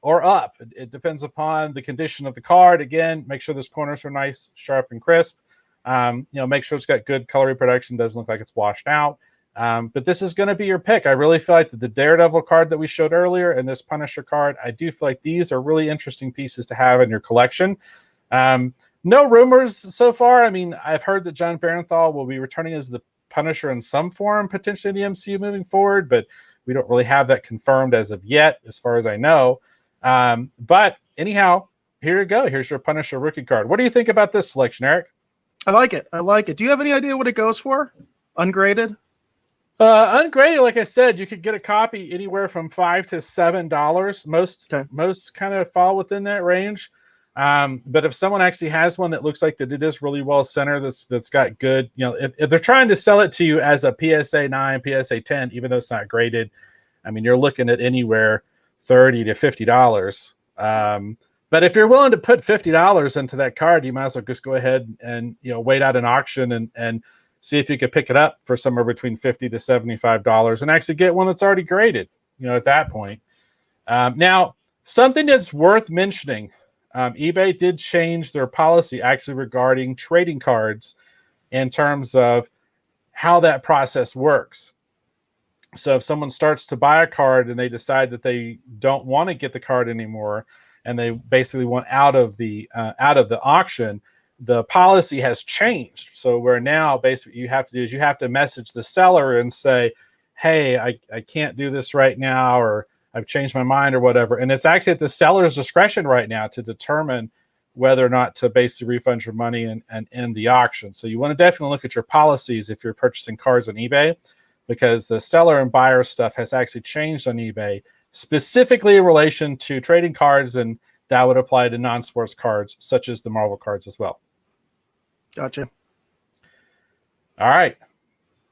or up. It depends upon the condition of the card. Again, make sure those corners are nice, sharp, and crisp. Make sure it's got good color reproduction. Doesn't look like it's washed out. But this is going to be your pick. I really feel like the Daredevil card that we showed earlier and this Punisher card, I do feel like these are really interesting pieces to have in your collection. No rumors so far. I mean, I've heard that John Barenthal will be returning as the Punisher in some form, potentially in the MCU moving forward, but we don't really have that confirmed as of yet, as far as I know. But anyhow, here you go. Here's your Punisher rookie card. What do you think about this selection, Eric? I like it. I like it. Do you have any idea what it goes for? Ungraded? Ungraded, like I said, you could get a copy anywhere from $5 to $7. Most kind of fall within that range. But if someone actually has one that looks like that it is really well centered, that's got good, if they're trying to sell it to you as a PSA 9, PSA 10, even though it's not graded, I mean, you're looking at anywhere $30 to $50. But if you're willing to put $50 into that card, you might as well just go ahead and wait out an auction and see if you could pick it up for somewhere between $50 to $75 and actually get one that's already graded. At that point. Now, something that's worth mentioning. eBay did change their policy actually regarding trading cards in terms of how that process works. So if someone starts to buy a card and they decide that they don't want to get the card anymore, and they basically want out of the auction, the policy has changed. So where now basically you have to do is you have to message the seller and say, hey, I can't do this right now, or I've changed my mind or whatever. And it's actually at the seller's discretion right now to determine whether or not to basically refund your money and end the auction. So you want to definitely look at your policies if you're purchasing cards on eBay, because the seller and buyer stuff has actually changed on eBay, specifically in relation to trading cards, and that would apply to non-sports cards such as the Marvel cards as well. Gotcha. All right.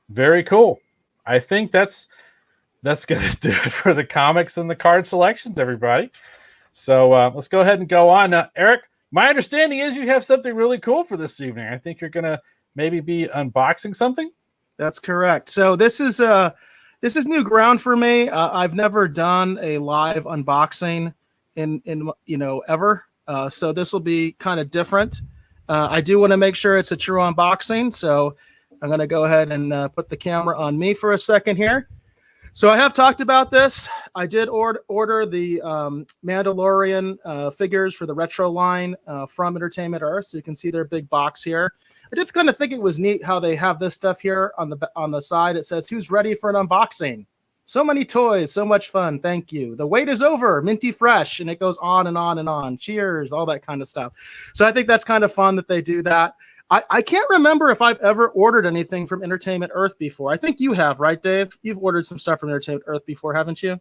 Very cool. I think that's going to do it for the comics and the card selections, everybody. So let's go ahead and go on. Now, Eric, my understanding is you have something really cool for this evening. I think you're going to maybe be unboxing something. That's correct. So this is new ground for me. I've never done a live unboxing in ever. So this will be kind of different. I do want to make sure it's a true unboxing. So I'm going to go ahead and put the camera on me for a second here. So I have talked about this. I did order the Mandalorian figures for the retro line from Entertainment Earth. So you can see their big box here. I did kind of think it was neat how they have this stuff here on the side. It says, who's ready for an unboxing? So many toys, so much fun. Thank you. The wait is over, minty fresh. And it goes on and on and on. Cheers, all that kind of stuff. So I think that's kind of fun that they do that. I can't remember if I've ever ordered anything from Entertainment Earth before. I think you have, right, Dave? You've ordered some stuff from Entertainment Earth before, haven't you?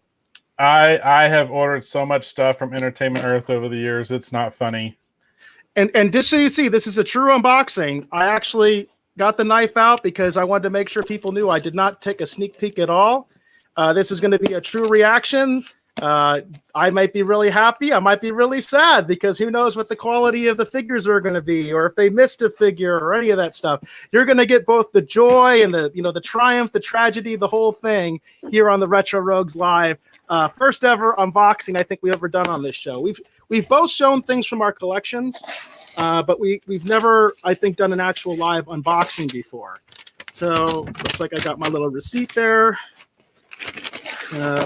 I have ordered so much stuff from Entertainment Earth over the years. It's not funny. And just so you see, this is a true unboxing. I actually got the knife out because I wanted to make sure people knew I did not take a sneak peek at all. This is going to be a true reaction. I might be really happy. I might be really sad because who knows what the quality of the figures are going to be, or if they missed a figure or any of that stuff. You're going to get both the joy and the triumph, the tragedy, the whole thing here on the Retro Rogues Live. First ever unboxing I think we ever done on this show. We've both shown things from our collections, but we've never, I think, done an actual live unboxing before. So looks like I got my little receipt there.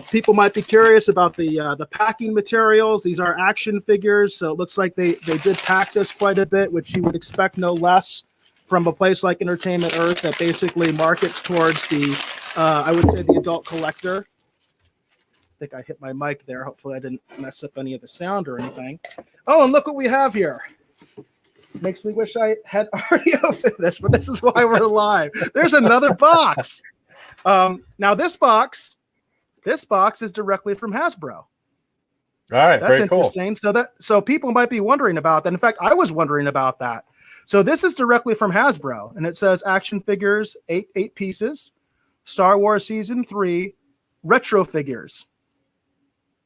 People might be curious about the packing materials. These are action figures, so it looks like they did pack this quite a bit, which you would expect no less from a place like Entertainment Earth that basically markets towards the, I would say, the adult collector. I think I hit my mic there. Hopefully I didn't mess up any of the sound or anything. Oh, and look what we have here. Makes me wish I had already opened this, but this is why we're live. There's another box. Now this box is directly from Hasbro. All right, that's very interesting. Cool. So people might be wondering about that. In fact, I was wondering about that. So this is directly from Hasbro, and it says action figures, eight pieces, Star Wars Season 3, retro figures.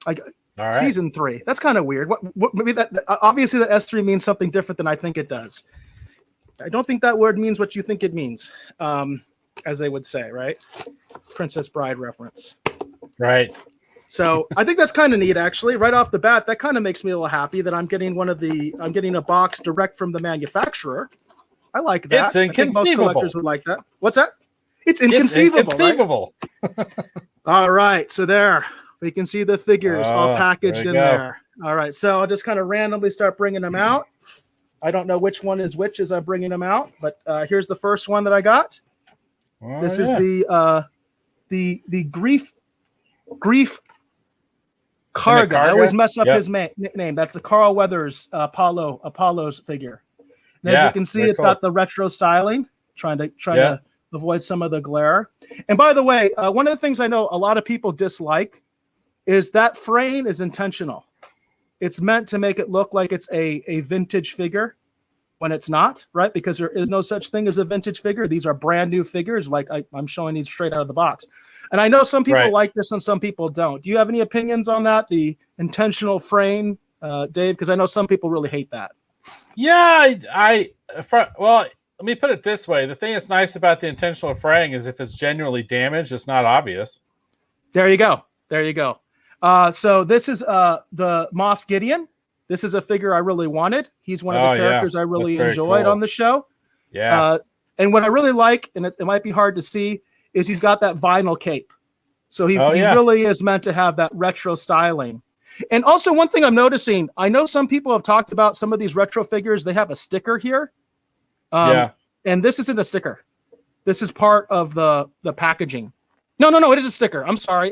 All right. Season 3. That's kind of weird. What maybe that obviously the S3 means something different than I think it does. I don't think that word means what you think it means, as they would say, right? Princess Bride reference. Right. So I think that's kind of neat, actually. Right off the bat, that kind of makes me a little happy that I'm getting a box direct from the manufacturer. I like that. It's inconceivable. I think most collectors would like that. What's that? It's inconceivable. Right? All right. So there. We can see the figures all packaged in there. All right, so I'll just kind of randomly start bringing them out. I don't know which one is which as I'm bringing them out, but here's the first one that I got. This is the grief Karga. I always mess up his name. That's the Carl Weathers Apollo's figure. And as you can see, it's got the retro styling. Trying to avoid some of the glare. And by the way, one of the things I know a lot of people dislike is that frame is intentional. It's meant to make it look like it's a vintage figure when it's not, right? Because there is no such thing as a vintage figure. These are brand new figures, like I'm showing these straight out of the box. And I know some people like this and some people don't. Do you have any opinions on that, the intentional frame, Dave? Because I know some people really hate that. Yeah, well, let me put it this way. The thing that's nice about the intentional fraying is if it's genuinely damaged, it's not obvious. There you go. So this is the Moff Gideon. This is a figure I really wanted. He's one of the characters I really enjoyed on the show. Yeah. And what I really like, and it might be hard to see, is he's got that vinyl cape. So he really is meant to have that retro styling. And also one thing I'm noticing, I know some people have talked about some of these retro figures. They have a sticker here. And this isn't a sticker. This is part of the packaging. No, it is a sticker. I'm sorry.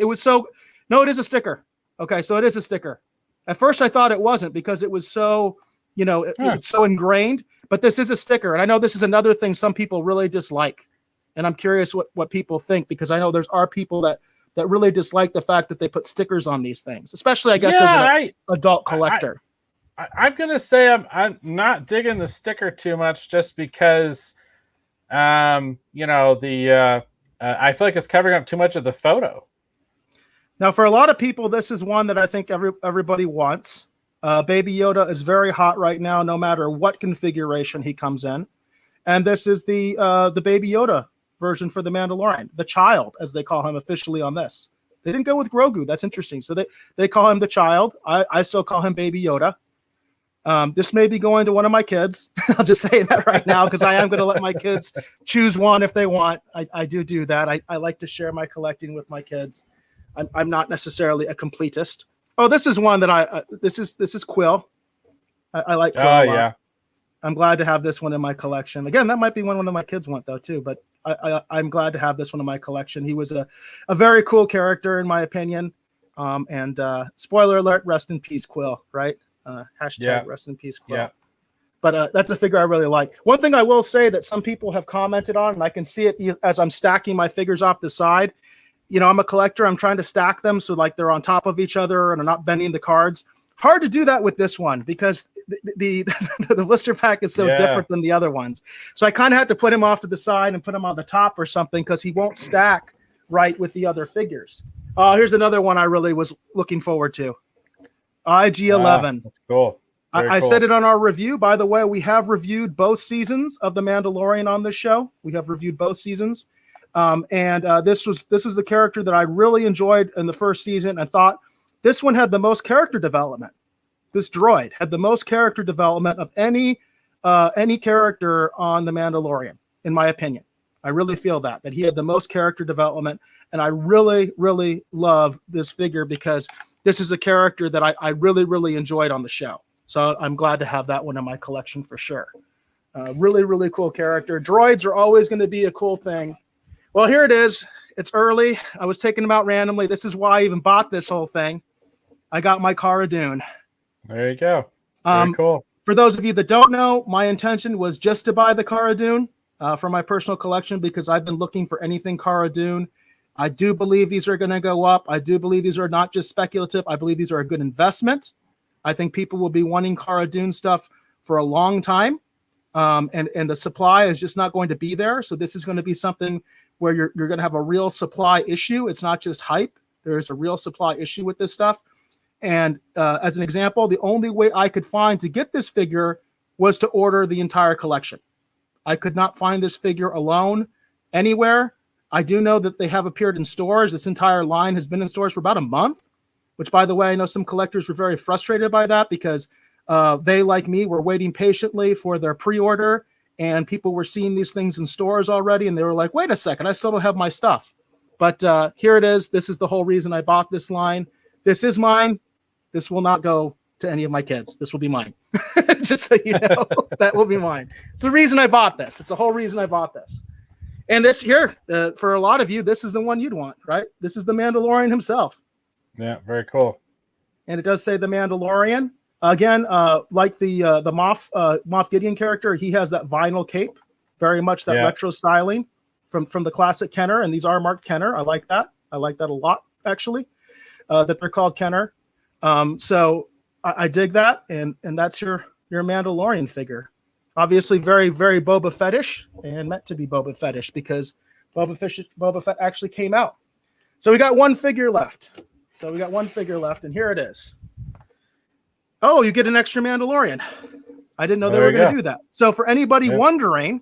No, it is a sticker. Okay, so it is a sticker. At first, I thought it wasn't because it was so, it's so ingrained. But this is a sticker, and I know this is another thing some people really dislike. And I'm curious what people think, because I know are people that really dislike the fact that they put stickers on these things, especially I guess as an adult collector. I'm gonna say I'm not digging the sticker too much, just because, I feel like it's covering up too much of the photo. Now, for a lot of people, this is one that I think everybody wants. Baby Yoda is very hot right now, no matter what configuration he comes in. And this is the Baby Yoda version for the Mandalorian, the child, as they call him officially on this. They didn't go with Grogu. That's interesting. So they call him the child. I still call him Baby Yoda. This may be going to one of my kids. I'll just say that right now, because I am going to let my kids choose one if they want. I do that. I like to share my collecting with my kids. I'm not necessarily a completist. Oh, this is one that this is Quill. I like Quill a lot. Yeah. I'm glad to have this one in my collection. Again, that might be one of my kids want though too, but I'm glad to have this one in my collection. He was a very cool character in my opinion. And spoiler alert, rest in peace, Quill, right? Hashtag rest in peace, Quill. But that's a figure I really like. One thing I will say that some people have commented on, and I can see it as I'm stacking my figures off the side. You know, I'm a collector. I'm trying to stack them so like they're on top of each other and I'm not bending the cards. Hard to do that with this one because the blister pack is so different than the other ones. So I kind of had to put him off to the side and put him on the top or something because he won't stack right with the other figures. Here's another one I really was looking forward to. IG-11. That's cool. I said it on our review. By the way, we have reviewed both seasons of The Mandalorian on this show. We have reviewed both seasons. This was the character that I really enjoyed in the first season. I thought this one had the most character development. This droid had the most character development of any character on The Mandalorian, in my opinion. I really feel that he had the most character development. And I really, really love this figure because this is a character that I really, really enjoyed on the show. So I'm glad to have that one in my collection for sure. Really, really cool character. Droids are always going to be a cool thing. Well, here it is. It's early. I was taking them out randomly. This is why I even bought this whole thing. I got my Cara Dune. There you go. Very cool. For those of you that don't know, my intention was just to buy the Cara Dune for my personal collection because I've been looking for anything Cara Dune. I do believe these are going to go up. I do believe these are not just speculative. I believe these are a good investment. I think people will be wanting Cara Dune stuff for a long time. And the supply is just not going to be there. So this is going to be something where you're going to have a real supply issue. It's not just hype. There's a real supply issue with this stuff. And as an example, the only way I could find to get this figure was to order the entire collection. I could not find this figure alone anywhere. I do know that they have appeared in stores. This entire line has been in stores for about a month, which, by the way, I know some collectors were very frustrated by that because they, like me, were waiting patiently for their pre-order, and people were seeing these things in stores already, and they were like, wait a second, I still don't have my stuff. But here it is. This is the whole reason I bought this line. This is mine. This will not go to any of my kids. This will be mine. Just so you know, that will be mine. It's the reason I bought this. It's the whole reason I bought this. And this here, for a lot of you, this is the one you'd want, right? This is the Mandalorian himself. Yeah, very cool. And it does say the Mandalorian. Again, like the Moff Gideon character, he has that vinyl cape, very much that retro styling from the classic Kenner. And these are marked Kenner. I like that. I like that a lot, actually, that they're called Kenner. So I dig that. And that's your Mandalorian figure. Obviously, very, very Boba Fettish and meant to be Boba Fettish because Boba Fett actually came out. So we got one figure left. And here it is. Oh, you get an extra Mandalorian. I didn't know they were going to do that. So for anybody wondering,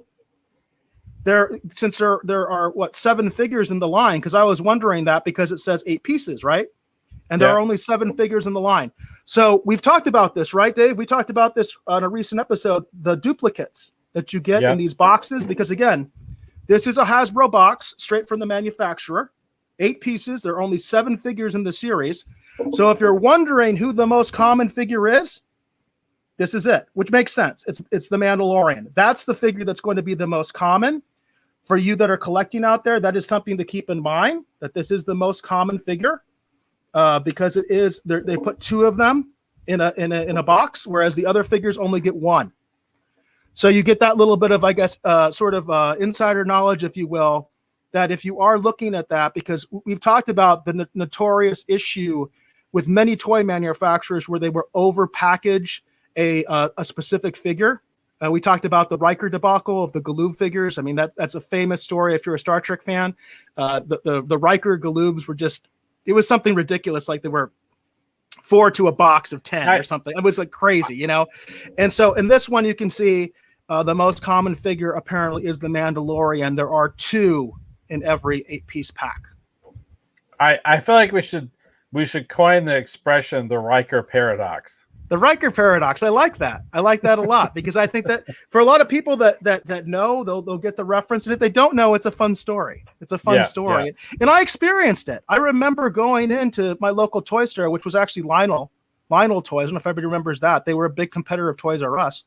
since there are 7 figures in the line, because I was wondering that because it says 8 pieces, right? And there are only 7 figures in the line. So we've talked about this, right, Dave? We talked about this on a recent episode, the duplicates that you get in these boxes, because again, this is a Hasbro box straight from the manufacturer. 8 pieces. There are only 7 figures in the series. So if you're wondering who the most common figure is, this is it, which makes sense. It's the Mandalorian. That's the figure that's going to be the most common. For you that are collecting out there, that is something to keep in mind, that this is the most common figure. Because it is, they put 2 of them in a box, whereas the other figures only get 1. So you get that little bit of, I guess, sort of insider knowledge, if you will, that if you are looking at that, because we've talked about the notorious issue with many toy manufacturers where they were over-package a specific figure. We talked about the Riker debacle of the Galoob figures. I mean, that's a famous story if you're a Star Trek fan. The Riker Galoobs were just, it was something ridiculous, like they were 4 to a box of 10 or something. It was like crazy, you know? And so in this one, you can see the most common figure apparently is the Mandalorian. There are 2 in every 8-piece pack. I feel like we should coin the expression the Riker paradox. The Riker paradox. I like that. I like that a lot because I think that for a lot of people that know, they'll get the reference. And if they don't know, it's a fun story. It's a fun story. Yeah. And I experienced it. I remember going into my local toy store, which was actually Lionel Toys. I don't know if everybody remembers that. They were a big competitor of Toys R Us.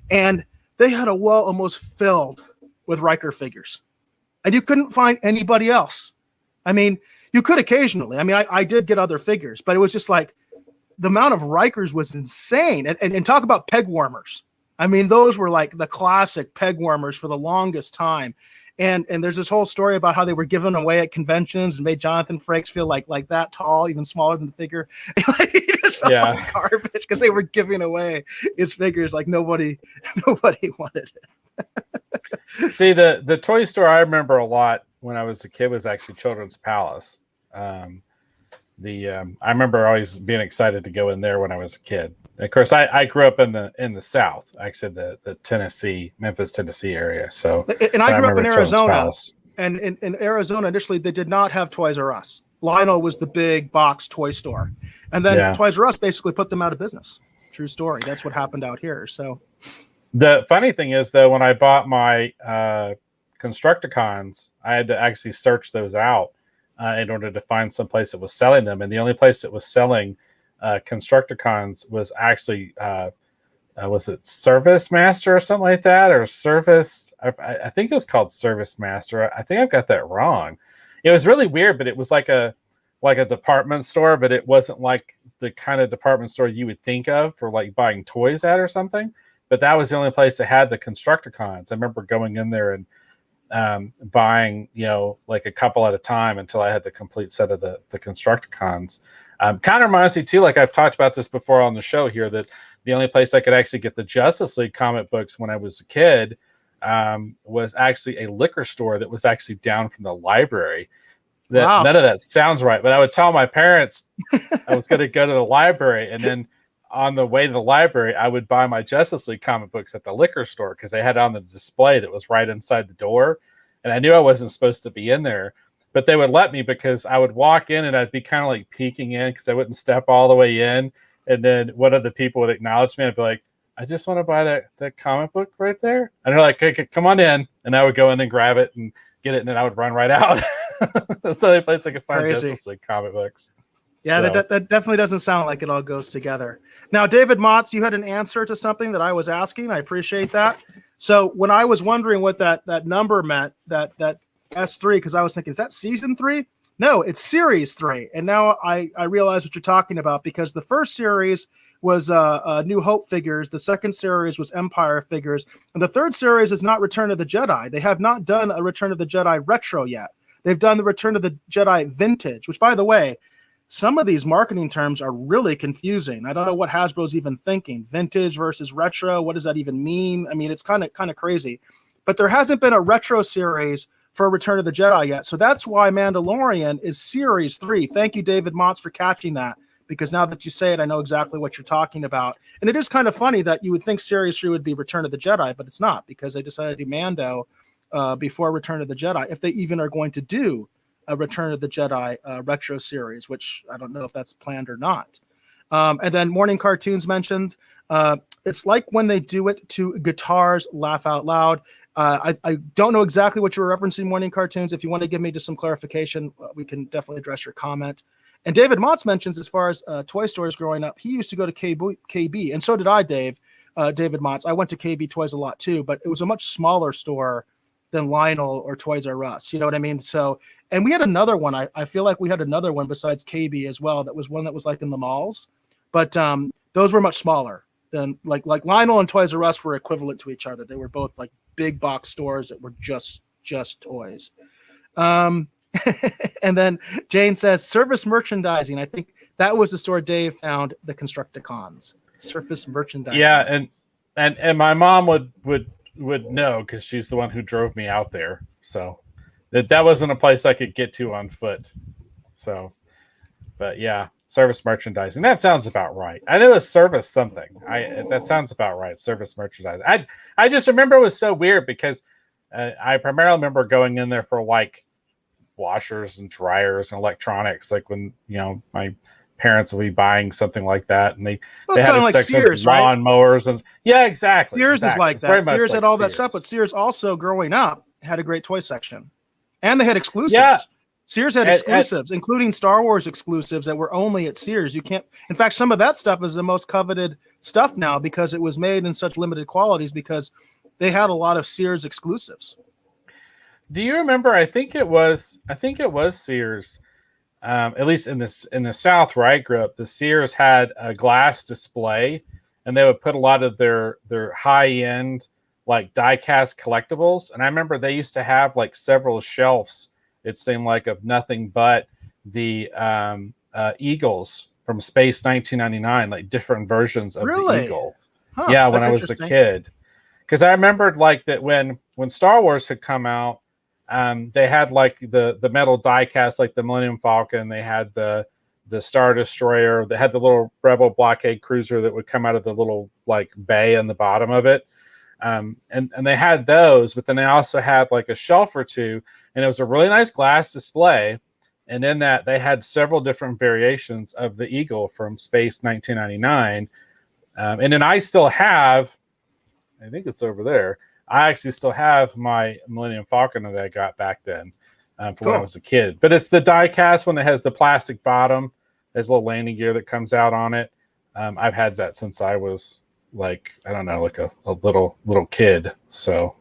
And they had a wall almost filled with Riker figures. And you couldn't find anybody else. I mean, you could occasionally. I mean, I did get other figures, but it was just like, the amount of Rikers was insane. And talk about peg warmers. I mean, those were like the classic peg warmers for the longest time. And there's this whole story about how they were given away at conventions and made Jonathan Frakes feel like that tall, even smaller than the figure. He just felt like garbage because they were giving away his figures like nobody wanted it. See, the toy store I remember a lot when I was a kid was actually Children's Palace. I remember always being excited to go in there when I was a kid. Of course, I grew up in the South, actually the Tennessee, Memphis, Tennessee area. So, and I grew up in Arizona, and in Arizona initially they did not have Toys R Us. Lionel was the big box toy store, and then Toys R Us basically put them out of business. True story. That's what happened out here. So, the funny thing is though, when I bought my Constructicons, I had to actually search those out in order to find some place that was selling them, and the only place that was selling Constructicons was actually was it Service Master or something like that, or Service? I think it was called Service Master. I think I've got that wrong. It was really weird, but it was like a department store, but it wasn't like the kind of department store you would think of for like buying toys at or something. But that was the only place that had the Constructicons. I remember going in there and buying, like a couple at a time until I had the complete set of the Constructicons. Kind of reminds me too, like I've talked about this before on the show here, that the only place I could actually get the Justice League comic books when I was a kid was actually a liquor store that was actually down from the library. None of that sounds right, but I would tell my parents I was going to go to the library, and then on the way to the library, I would buy my Justice League comic books at the liquor store because they had it on the display that was right inside the door, and I knew I wasn't supposed to be in there. But they would let me because I would walk in and I'd be kind of like peeking in because I wouldn't step all the way in. And then one of the people would acknowledge me. I'd be like, I just want to buy that comic book right there. And they're like, okay, come on in. And I would go in and grab it and get it. And then I would run right out. That's the only place I could find Justice League comic books. Yeah, so. That definitely doesn't sound like it all goes together. Now, David Motz, you had an answer to something that I was asking. I appreciate that. So when I was wondering what that number meant, that S3, because I was thinking, is that season 3? No, it's series 3. And now I realize what you're talking about, because the first series was New Hope figures. The second series was Empire figures. And the third series is not Return of the Jedi. They have not done a Return of the Jedi retro yet. They've done the Return of the Jedi vintage, which, by the way, some of these marketing terms are really confusing. I don't know what Hasbro's even thinking. Vintage versus retro. What does that even mean? I mean, it's kind of crazy. But there hasn't been a retro series for Return of the Jedi yet. So that's why Mandalorian is series 3. Thank you, David Motz, for catching that, because now that you say it, I know exactly what you're talking about. And it is kind of funny that you would think series 3 would be Return of the Jedi, but it's not, because they decided to do Mando before Return of the Jedi, if they even are going to do a Return of the Jedi retro series, which I don't know if that's planned or not. And then Morning Cartoons mentioned, it's like when they do it to guitars, laugh out loud. I don't know exactly what you're referencing, Morning Cartoons. If you want to give me just some clarification, we can definitely address your comment. And David Motz mentions, as far as toy stores growing up, he used to go to KB, and so did I, David Motz. I went to KB Toys a lot too, but it was a much smaller store than Lionel or Toys R Us. You know what I mean? So, and we had another one. I feel like we had another one besides KB as well. That was one that was like in the malls, but those were much smaller than like Lionel and Toys R Us were equivalent to each other. They were both like big box stores that were just toys. And then Jane says service merchandising. I think that was the store Dave found the Constructicons. Surface merchandising. Yeah, and my mom would know, because she's the one who drove me out there. So that wasn't a place I could get to on foot. So, but yeah, service merchandising. That sounds about right. I know it's service something. That sounds about right. Service merchandising. I just remember it was so weird because I primarily remember going in there for like washers and dryers and electronics. Like when my parents will be buying something like that, and they had a like section Sears, of lawn mowers, and exactly. Sears is like that. Sears had all that Sears stuff, but Sears also, growing up, had a great toy section, and they had exclusives. Yeah. Sears had exclusives, including Star Wars exclusives that were only at Sears. You can't. In fact, some of that stuff is the most coveted stuff now because it was made in such limited qualities, because they had a lot of Sears exclusives. Do you remember? I think it was Sears. At least in the South where I grew up, the Sears had a glass display, and they would put a lot of their high end like die cast collectibles. And I remember they used to have like several shelves. It seemed like of nothing but the Eagles from Space 1999, like different versions of the Eagle. Huh, yeah, when I was a kid, because I remembered like that when Star Wars had come out, they had like the metal die cast, like the Millennium Falcon. They had the Star Destroyer. They had the little Rebel blockade cruiser that would come out of the little like bay on the bottom of it. And they had those, but then they also had like a shelf or two, and it was a really nice glass display. And in that, they had several different variations of the Eagle from Space 1999. And then I still have, I think it's over there. I actually still have my Millennium Falconer that I got back then from when I was a kid. But it's the die-cast one that has the plastic bottom. There's a little landing gear that comes out on it. I've had that since I was like, I don't know, like a little kid. So...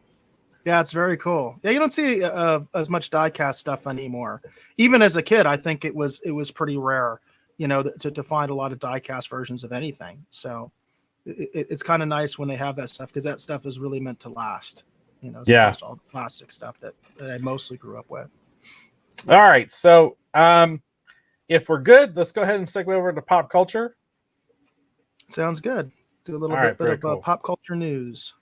yeah, it's very cool. Yeah, you don't see as much die-cast stuff anymore. Even as a kid, I think it was pretty rare, to find a lot of die-cast versions of anything. So it's kind of nice when they have that stuff, because that stuff is really meant to last. As opposed to all the plastic stuff that I mostly grew up with. All right, so if we're good, let's go ahead and segue over to pop culture. Sounds good. Do a little bit of cool. Pop culture news.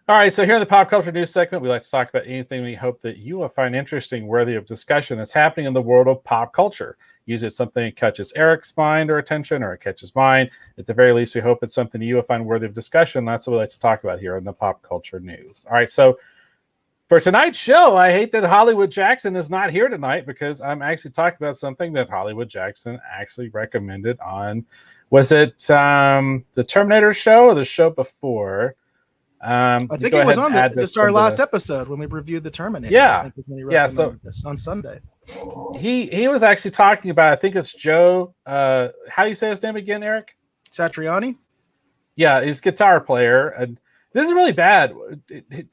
All right, so here in the pop culture news segment, we like to talk about anything we hope that you will find interesting, worthy of discussion that's happening in the world of pop culture. Usually it's something that catches Eric's mind or attention, or it catches mine. At the very least, we hope it's something you will find worthy of discussion. That's what we like to talk about here in the pop culture news. All right, so for tonight's show, I hate that Hollywood Jackson is not here tonight, because I'm actually talking about something that Hollywood Jackson actually recommended on, was it the Terminator show or the show before? I think it was on our last episode when we reviewed the Terminator. Yeah, I think when he so this on Sunday. He was actually talking about, I think it's Joe. How do you say his name again, Eric? Satriani. Yeah, he's a guitar player, and this is really bad.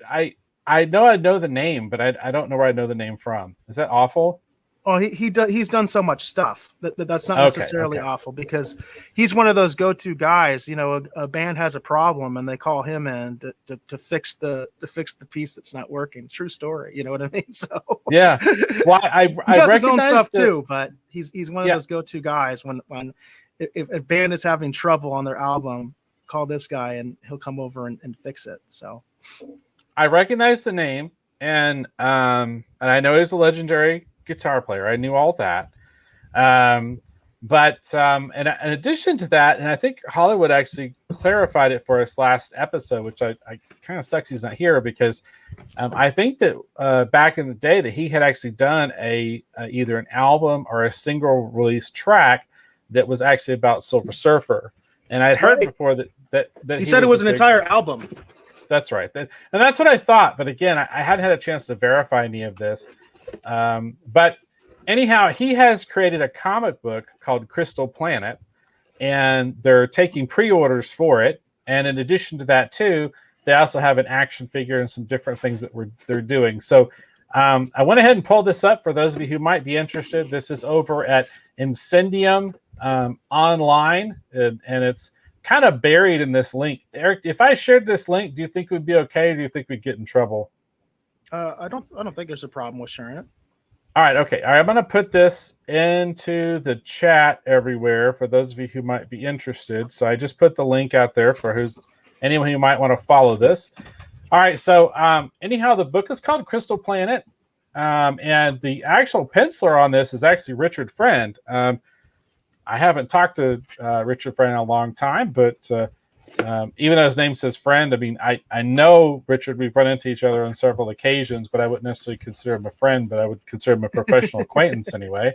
I know the name, but I don't know where I know the name from. Is that awful? Oh, he's done so much stuff that's not necessarily awful, because he's one of those go-to guys. A band has a problem and they call him in to fix the piece that's not working. True story. You know what I mean? So yeah, well, I does his own stuff too, but he's one of those go-to guys when if a band is having trouble on their album, call this guy and he'll come over and fix it. So I recognize the name, and I know he's a legendary guitar player. I knew all that. But in addition to that, and I think Hollywood actually clarified it for us last episode, which I kind of sucks he's not here, because I think that back in the day that he had actually done either an album or a single release track that was actually about Silver Surfer. And I'd heard before that he said it was an entire album. That's right. And that's what I thought. But again, I hadn't had a chance to verify any of this. But anyhow, he has created a comic book called Crystal Planet, and they're taking pre-orders for it. And in addition to that, too, they also have an action figure and some different things that they're doing. So I went ahead and pulled this up for those of you who might be interested. This is over at Incendium online, and it's kind of buried in this link. Eric, if I shared this link, do you think we'd be okay, or do you think we'd get in trouble? I don't think there's a problem with sharing it. All right, okay. All right, I'm going to put this into the chat everywhere for those of you who might be interested. So I just put the link out there for anyone who might want to follow this. All right, so anyhow, the book is called Crystal Planet, and the actual penciler on this is actually Richard Friend. I haven't talked to Richard Friend in a long time, but even though his name says Friend, I mean, I know Richard. We've run into each other on several occasions, but I wouldn't necessarily consider him a friend, but I would consider him a professional acquaintance anyway.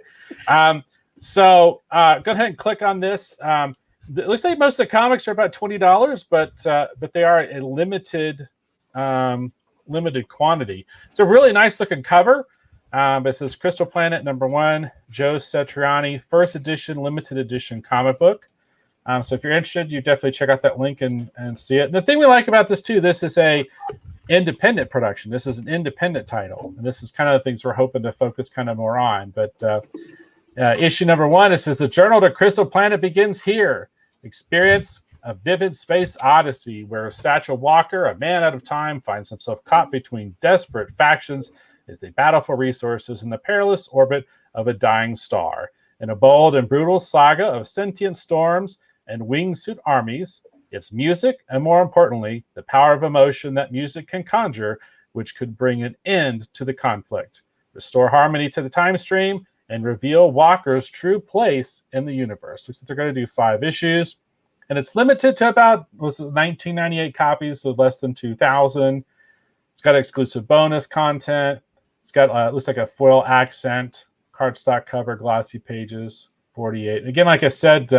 So go ahead and click on this. It looks like most of the comics are about $20, but they are a limited quantity. It's a really nice looking cover. It says Crystal Planet #1, Joe Satriani, first edition, limited edition comic book. So if you're interested, you definitely check out that link and see it. And the thing we like about this too, this is a independent production. This is an independent title, and this is kind of the things we're hoping to focus kind of more on. But issue #1, it says the journal to Crystal Planet begins here. Experience a vivid space odyssey where Satchel Walker, a man out of time, finds himself caught between desperate factions as they battle for resources in the perilous orbit of a dying star. In a bold and brutal saga of sentient storms and wingsuit armies, it's music, and more importantly, the power of emotion that music can conjure, which could bring an end to the conflict, restore harmony to the time stream, and reveal Walker's true place in the universe. Looks like they're going to do 5 issues, and it's limited to about 1998 copies, so less than 2,000. It's got exclusive bonus content. It's got looks like a foil accent, cardstock cover, glossy pages, 48. Again, like I said,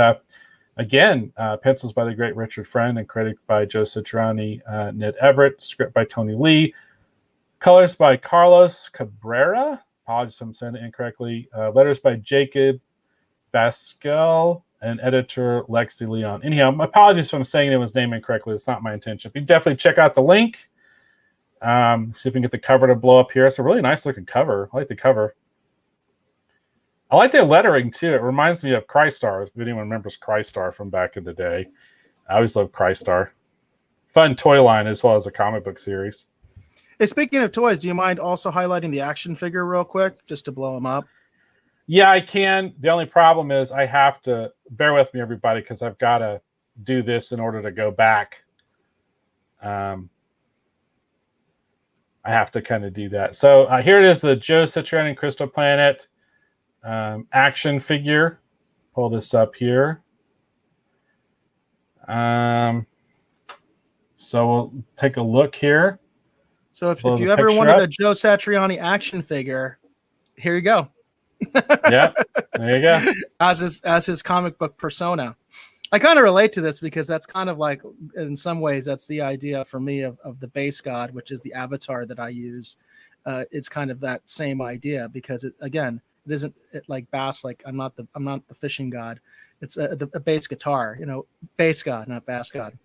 pencils by the great Richard Friend and credit by Joe Satriani, Ned Everett, script by Tony Lee, colors by Carlos Cabrera. Apologies if I'm saying it incorrectly. Letters by Jacob Bascal and editor Lexi Leon. Anyhow, my apologies if I'm saying anyone's name incorrectly. It's not my intention. But you definitely check out the link. See if we can get the cover to blow up here. It's a really nice looking cover. I like the cover. I like their lettering too. It reminds me of Crystar. If anyone remembers Crystar from back in the day, I always loved Crystar. Fun toy line as well as a comic book series. Hey, speaking of toys, do you mind also highlighting the action figure real quick, just to blow them up? Yeah, I can. The only problem is I have to bear with me, everybody, because I've got to do this in order to go back. I have to kind of do that. So here it is, the Joe Satriani and Crystal Planet action figure. Pull this up here. So we'll take a look here. So if you ever wanted a Joe Satriani action figure, here you go. Yeah, there you go. As his comic book persona. I kind of relate to this because that's kind of like, in some ways, that's the idea for me of the base god, which is the avatar that I use. It's kind of that same idea because it isn't like bass. Like I'm not the fishing god. It's a bass guitar, bass god, not bass god.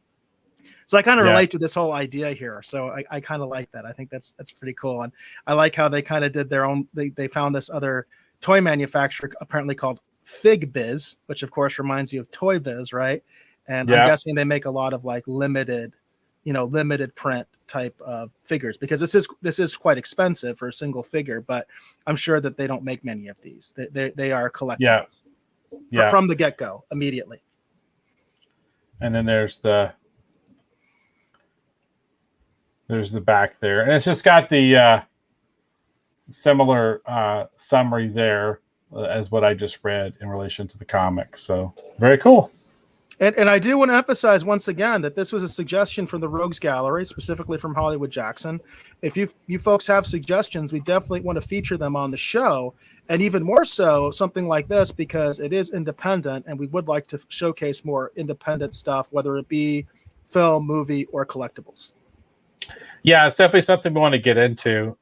So I kind of relate to this whole idea here. So I kind of like that. I think that's pretty cool. And I like how they kind of did their own, they found this other toy manufacturer apparently called Fig Biz, which of course reminds you of Toy Biz, right? And I'm guessing they make a lot of like limited print type of figures because this is quite expensive for a single figure, but I'm sure that they don't make many of these. They are collectibles from the get-go immediately. And then there's the back there, and it's just got the similar summary there as what I just read in relation to the comics. So very cool. And I do want to emphasize once again that this was a suggestion from the Rogues Gallery, specifically from Hollywood Jackson. If you folks have suggestions, we definitely want to feature them on the show, and even more so something like this because it is independent, and we would like to showcase more independent stuff, whether it be film, movie, or collectibles. Yeah, it's definitely something we want to get into.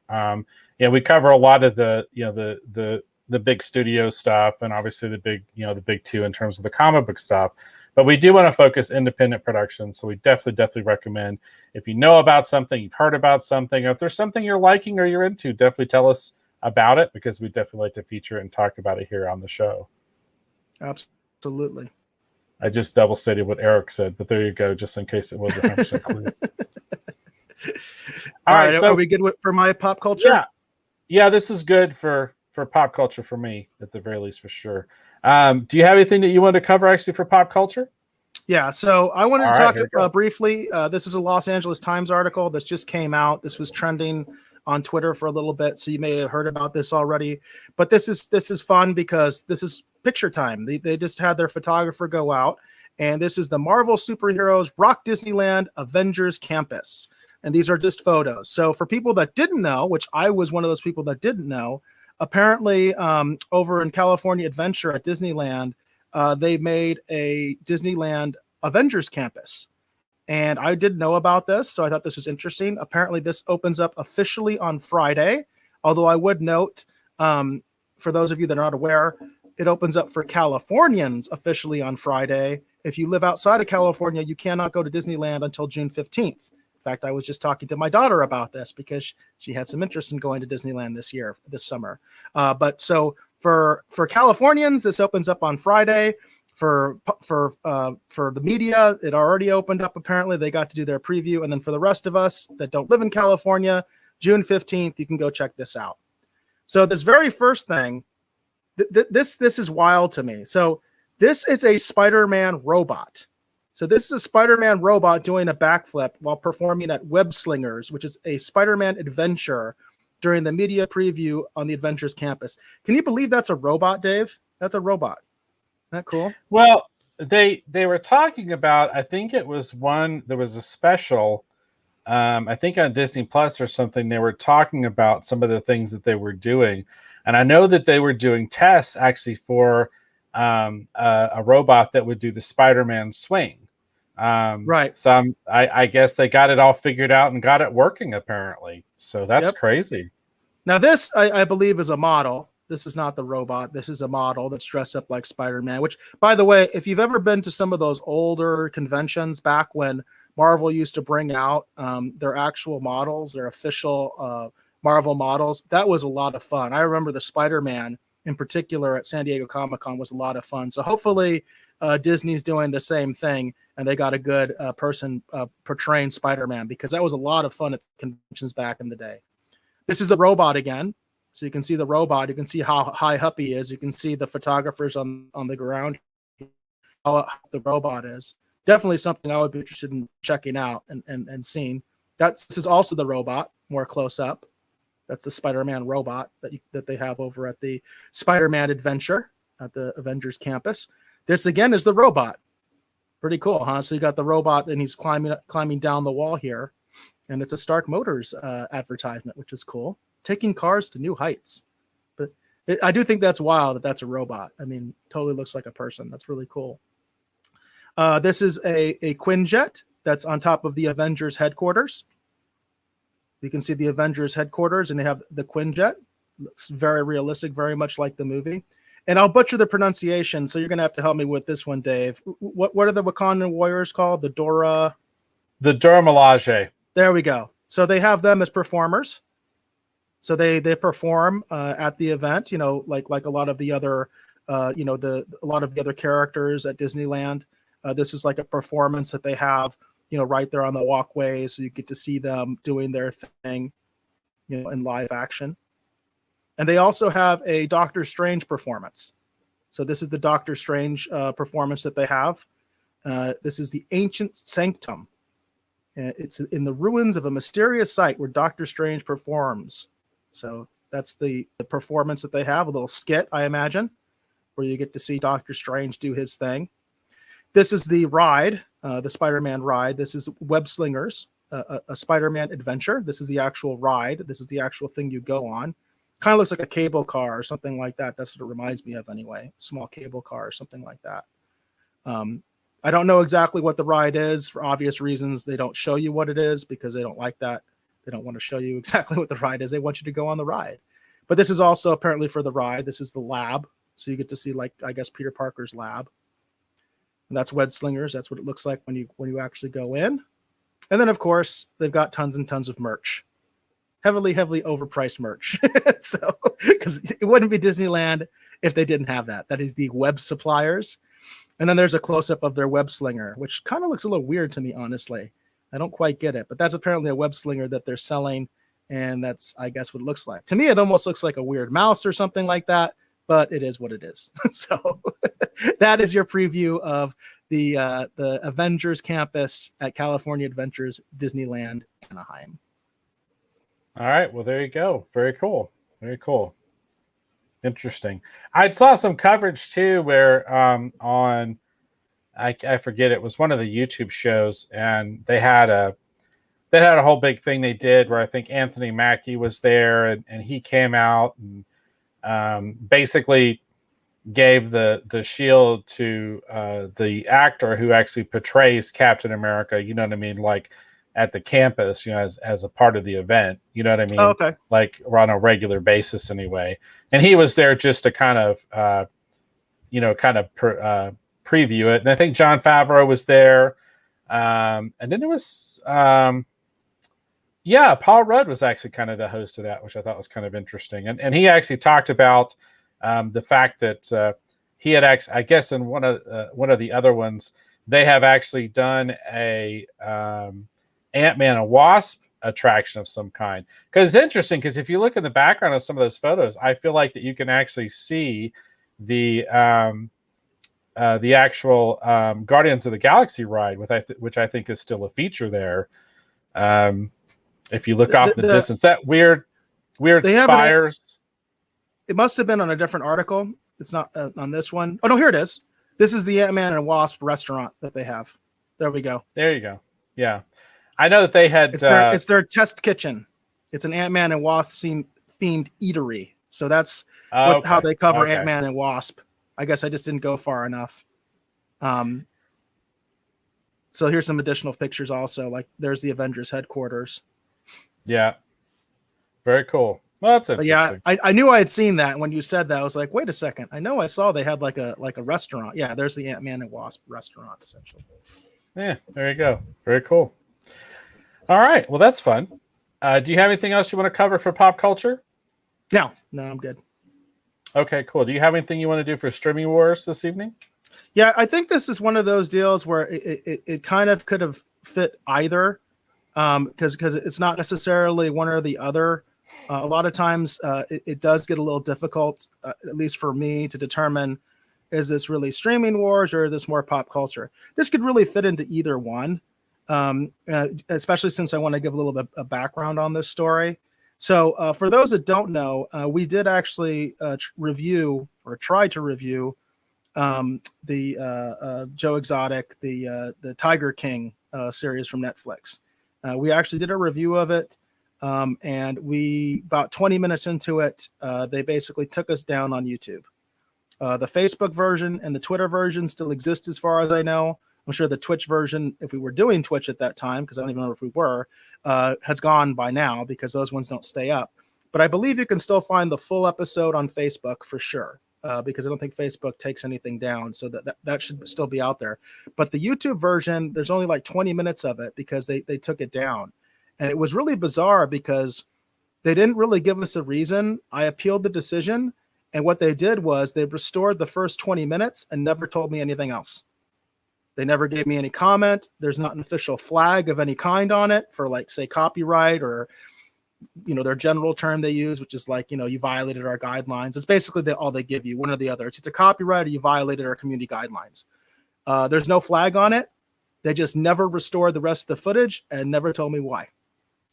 We cover a lot of the big studio stuff, and obviously the big two in terms of the comic book stuff. But we do want to focus independent production, so we definitely recommend if you know about something, you've heard about something, or if there's something you're liking or you're into, definitely tell us about it because we definitely like to feature it and talk about it here on the show. Absolutely. I just double stated what Eric said, but there you go, just in case it wasn't 100% clear. All right, so are we good for my pop culture? Yeah, this is good for pop culture for me, at the very least, for sure. Do you have anything that you want to cover actually for pop culture? Yeah, so I wanted to talk briefly. This is a Los Angeles Times article that just came out. This was trending on Twitter for a little bit, so you may have heard about this already. But this is fun because this is picture time. They just had their photographer go out, and this is the Marvel Superheroes Rock Disneyland Avengers Campus. And these are just photos. So for people that didn't know, which I was one of those people that didn't know, apparently over in California Adventure at Disneyland, they made a Disneyland Avengers Campus. And I didn't know about this, so I thought this was interesting. Apparently this opens up officially on Friday, although I would note, for those of you that are not aware, it opens up for Californians officially on Friday. If you live outside of California, you cannot go to Disneyland until June 15th. In fact, I was just talking to my daughter about this because she had some interest in going to Disneyland this summer. But so for Californians, this opens up on Friday. For the media, it already opened up. Apparently, they got to do their preview, and then for the rest of us that don't live in California, June 15th, you can go check this out. So this very first thing, this is wild to me. So this is a Spider-Man robot. So this is a Spider-Man robot doing a backflip while performing at Web Slingers, which is a Spider-Man adventure during the media preview on the Avengers campus. Can you believe that's a robot, Dave? That's a robot. Isn't that cool? Well, they were talking about, I think it was there was a special, I think on Disney Plus or something, they were talking about some of the things that they were doing. And I know that they were doing tests actually for a robot that would do the Spider-Man swing. Right. So I guess they got it all figured out and got it working apparently. So that's crazy. Now this, I believe, is a model. This is not the robot. This is a model that's dressed up like Spider-Man, which, by the way, if you've ever been to some of those older conventions back when Marvel used to bring out their actual models, their official Marvel models, that was a lot of fun. I remember the Spider-Man in particular at San Diego Comic-Con was a lot of fun. So hopefully Disney's doing the same thing and they got a good person portraying Spider-Man, because that was a lot of fun at conventions back in the day. This is the robot again. So you can see the robot. You can see how high up he is. You can see the photographers on the ground, how the robot is. Definitely something I would be interested in checking out and seeing. This is also the robot, more close up. That's the Spider-Man robot that they have over at the Spider-Man Adventure at the Avengers campus. This again is the robot. Pretty cool, huh? So you got the robot and he's climbing down the wall here, and it's a Stark Motors advertisement, which is cool. Taking cars to new heights. But I do think that's wild that that's a robot. I mean, totally looks like a person. That's really cool. This is a Quinjet that's on top of the Avengers headquarters. You can see the Avengers headquarters, and they have the Quinjet. Looks very realistic, very much like the movie. And I'll butcher the pronunciation, so you're going to have to help me with this one, Dave. What are the Wakandan warriors called? The Dora Milaje. There we go. So they have them as performers. So they perform at the event, like a lot of the other, a lot of the other characters at Disneyland. This is like a performance that they have, right there on the walkway. So you get to see them doing their thing, in live action. And they also have a Doctor Strange performance. So this is the Doctor Strange performance that they have. This is the Ancient Sanctum. It's in the ruins of a mysterious site where Doctor Strange performs. So that's the performance that they have, a little skit, I imagine, where you get to see Doctor Strange do his thing. This is the ride, the Spider-Man ride. This is Web Slingers, a Spider-Man adventure. This is the actual ride. This is the actual thing you go on. Kind of looks like a cable car or something like that. That's what it reminds me of anyway. Small cable car or something like that. I don't know exactly what the ride is for obvious reasons. They don't show you what it is because they don't like that. They don't want to show you exactly what the ride is. They want you to go on the ride. But this is also apparently for the ride. This is the lab. So you get to see, like, I guess, Peter Parker's lab. And that's Web Slingers. That's what it looks like when you actually go in. And then, of course, they've got tons and tons of merch. Heavily overpriced merch. So, because it wouldn't be Disneyland if they didn't have that. That is the web suppliers. And then there's a close-up of their web slinger, which kind of looks a little weird to me, honestly. I don't quite get it, but that's apparently a web slinger that they're selling, and that's, I guess, what it looks like. To me, it almost looks like a weird mouse or something like that, but it is what it is. So that is your preview of the Avengers campus at California Adventures Disneyland Anaheim. All right. Well, there you go. Very cool. Very cool. Interesting. I saw some coverage too where on I forget, it was one of the YouTube shows, and they had a whole big thing they did where I think Anthony Mackie was there, and he came out and basically gave the shield to the actor who actually portrays Captain America. You know what I mean? Like at the campus, as a part of the event. You know what I mean? Oh, okay. Like on a regular basis anyway. And he was there just to kind of, preview it. And I think Jon Favreau was there. And then it was, Paul Rudd was actually kind of the host of that, which I thought was kind of interesting. And he actually talked about the fact that he had actually, I guess, in one of the other ones, they have actually done a Ant-Man and Wasp attraction of some kind. Because it's interesting, because if you look in the background of some of those photos, I feel like that you can actually see the actual Guardians of the Galaxy ride, which I think is still a feature there. If you look off in the distance, that weird spires. It must have been on a different article. It's not on this one. Oh no, here it is. This is the Ant-Man and Wasp restaurant that they have. There we go. There you go. Yeah, I know that they had. It's their test kitchen. It's an Ant-Man and Wasp themed eatery. So that's how they cover Ant-Man and Wasp. I guess I just didn't go far enough. So here's some additional pictures also. Like there's the Avengers headquarters. Yeah. Very cool. Well, that's interesting. Yeah, I knew I had seen that. When you said that, I was like, wait a second. I know I saw they had like a restaurant. Yeah, there's the Ant-Man and Wasp restaurant, essentially. Yeah, there you go. Very cool. All right. Well, that's fun. Do you have anything else you want to cover for pop culture? No, I'm good. Okay, cool. Do you have anything you want to do for Streaming Wars this evening? Yeah, I think this is one of those deals where it kind of could have fit either, because it's not necessarily one or the other. A lot of times it does get a little difficult, at least for me, to determine, is this really Streaming Wars or is this more pop culture? This could really fit into either one, especially since I want to give a little bit of background on this story. So for those that don't know, we did actually review or try to review the Joe Exotic, the Tiger King series from Netflix. We actually did a review of it. And we, about 20 minutes into it, they basically took us down on YouTube. The Facebook version and the Twitter version still exist as far as I know. I'm sure the Twitch version, if we were doing Twitch at that time, because I don't even know if we were, has gone by now because those ones don't stay up. But I believe you can still find the full episode on Facebook for sure, because I don't think Facebook takes anything down. So that should still be out there. But the YouTube version, there's only like 20 minutes of it because they took it down. And it was really bizarre because they didn't really give us a reason. I appealed the decision. And what they did was they restored the first 20 minutes and never told me anything else. They never gave me any comment. There's not an official flag of any kind on it for, like, say, copyright or, their general term they use, which is like, you violated our guidelines. It's basically all they give you, one or the other. It's either copyright or you violated our community guidelines. There's no flag on it. They just never restored the rest of the footage and never told me why.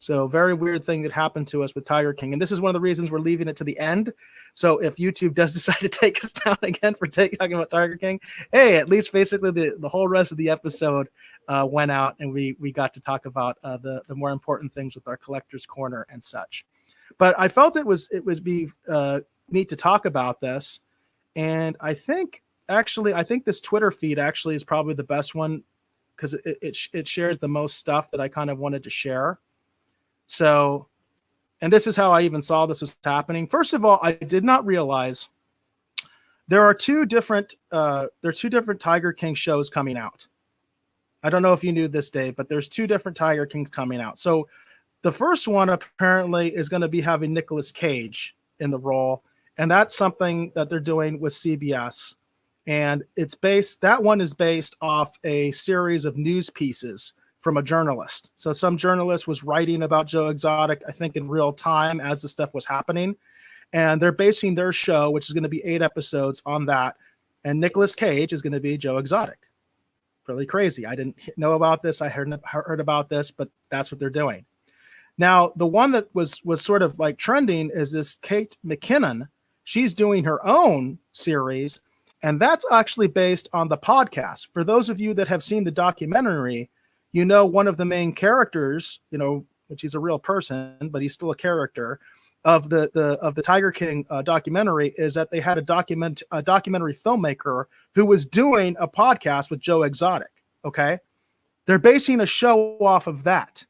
So very weird thing that happened to us with Tiger King. And this is one of the reasons we're leaving it to the end. So if YouTube does decide to take us down again for talking about Tiger King, hey, at least basically the whole rest of the episode went out and we got to talk about the more important things with our collector's corner and such. But I felt it would be neat to talk about this. And I think this Twitter feed actually is probably the best one because it shares the most stuff that I kind of wanted to share. So, and this is how I even saw this was happening. First of all, I did not realize there are two different Tiger King shows coming out. I don't know if you knew this, Dave, but there's two different Tiger Kings coming out. So the first one apparently is going to be having Nicolas Cage in the role. And that's something that they're doing with CBS. And that one is based off a series of news pieces from a journalist. So some journalist was writing about Joe Exotic, I think in real time as the stuff was happening. And they're basing their show, which is going to be 8 episodes, on that. And Nicolas Cage is going to be Joe Exotic. Really crazy. I didn't know about this. I heard about this, but that's what they're doing. Now, the one that was sort of like trending is this Kate McKinnon. She's doing her own series, and that's actually based on the podcast. For those of you that have seen the documentary, one of the main characters, which he's a real person, but he's still a character of the Tiger King documentary, is that they had a documentary filmmaker who was doing a podcast with Joe Exotic. Okay, they're basing a show off of that.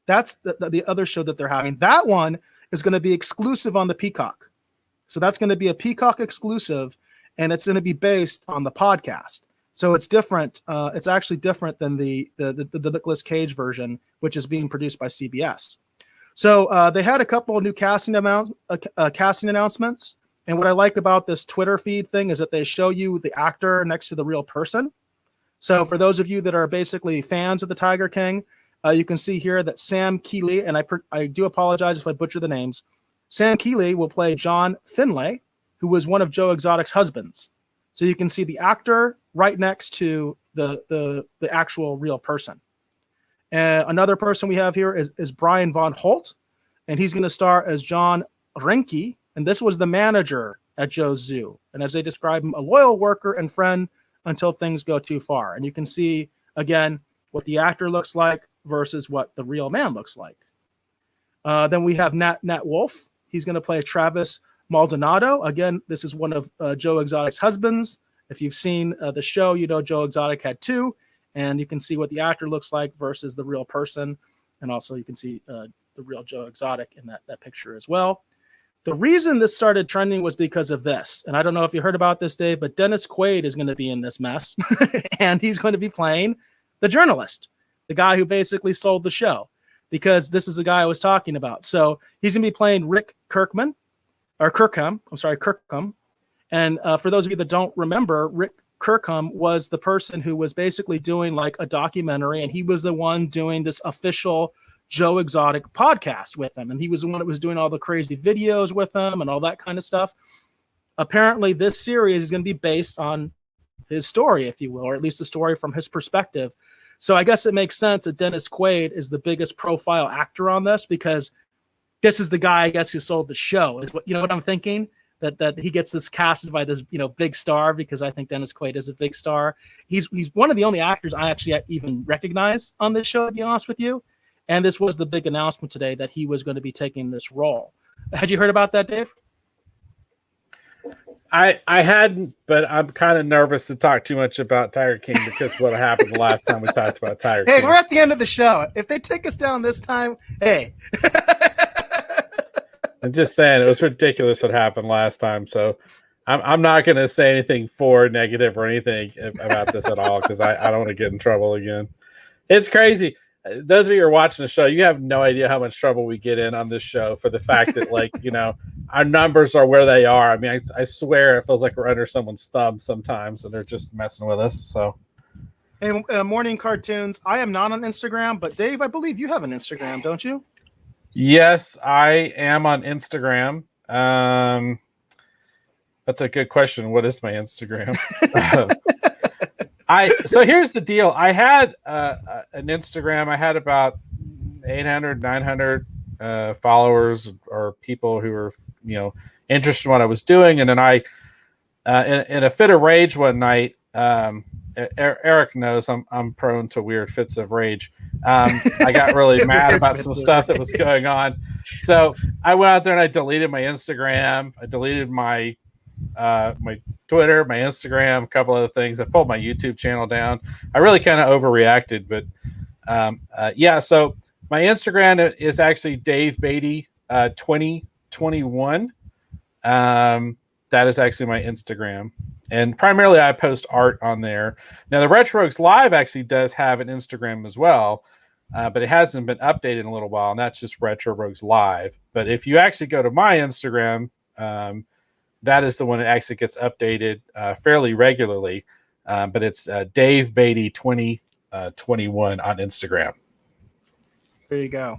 That's the other show that they're having. That one is going to be exclusive on the Peacock, so that's going to be a Peacock exclusive, and it's going to be based on the podcast. So it's different. It's actually different than the Nicolas Cage version, which is being produced by CBS. So they had a couple of new casting announcements. And what I like about this Twitter feed thing is that they show you the actor next to the real person. So for those of you that are basically fans of the Tiger King, you can see here that Sam Keeley, and I do apologize if I butcher the names, Sam Keeley will play John Finlay, who was one of Joe Exotic's husbands. So you can see the actor right next to the actual real person. And another person we have here is Brian Von Holt, and he's going to star as John Renke, and this was the manager at Joe's Zoo. And as they describe him, a loyal worker and friend until things go too far. And you can see, again, what the actor looks like versus what the real man looks like. Then we have Nat Wolf. He's going to play Travis Maldonado. Again, this is one of Joe Exotic's husbands. If you've seen the show, you know Joe Exotic had two. And you can see what the actor looks like versus the real person. And also you can see the real Joe Exotic in that picture as well. The reason this started trending was because of this. And I don't know if you heard about this, Dave, but Dennis Quaid is going to be in this mess. And he's going to be playing the journalist, the guy who basically sold the show, because this is the guy I was talking about. So he's going to be playing Rick Kirkham. And for those of you that don't remember, Rick Kirkham was the person who was basically doing like a documentary, and he was the one doing this official Joe Exotic podcast with him. And he was the one that was doing all the crazy videos with him and all that kind of stuff. Apparently this series is going to be based on his story, if you will, or at least the story from his perspective. So I guess it makes sense that Dennis Quaid is the biggest profile actor on this, because this is the guy, I guess, who sold the show. Is what, you know what I'm thinking? That he gets this casted by this, big star, because I think Dennis Quaid is a big star. He's one of the only actors I actually even recognize on this show, to be honest with you. And this was the big announcement today that he was going to be taking this role. Had you heard about that, Dave? I hadn't, but I'm kind of nervous to talk too much about Tiger King because what happened the last time we talked about Tiger King. Hey, we're at the end of the show. If they take us down this time, hey. I'm just saying, it was ridiculous what happened last time. So I'm not going to say anything for negative or anything about this at all, because I don't want to get in trouble again. It's crazy. Those of you who are watching the show, you have no idea how much trouble we get in on this show for the fact that, our numbers are where they are. I mean, I swear it feels like we're under someone's thumb sometimes, and they're just messing with us. So, hey, Morning Cartoons. I am not on Instagram, but Dave, I believe you have an Instagram, don't you? Yes, I am on Instagram. That's a good question. What is my Instagram? So here's the deal. I had an Instagram. I had about 800, 900 followers or people who were, interested in what I was doing. And then I, in a fit of rage one night, Eric knows I'm prone to weird fits of rage. I got really mad about some stuff that was going on. So I went out there and I deleted my Instagram. I deleted my my Twitter, my Instagram, a couple other things. I pulled my YouTube channel down. I really kind of overreacted, but so my Instagram is actually Dave Beatty 2021. That is actually my Instagram. And primarily I post art on there. Now the Retrogues Live actually does have an Instagram as well, but it hasn't been updated in a little while, and that's just Retrogues Live. But if you actually go to my Instagram, that is the one that actually gets updated fairly regularly. But it's Dave Beatty 2021 on Instagram. There you go.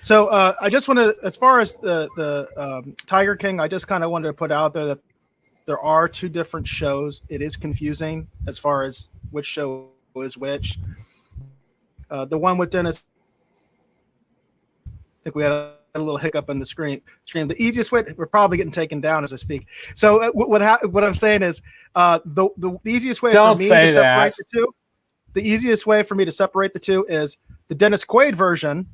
So I just want to, as far as the Tiger King, I just kind of wanted to put out there that there are two different shows. It is confusing as far as which show is which. The one with Dennis, I think we had a little hiccup in the stream. The easiest way, we're probably getting taken down as I speak. So what I'm saying is the easiest way for me to separate the two. The easiest way for me to separate the two is the Dennis Quaid version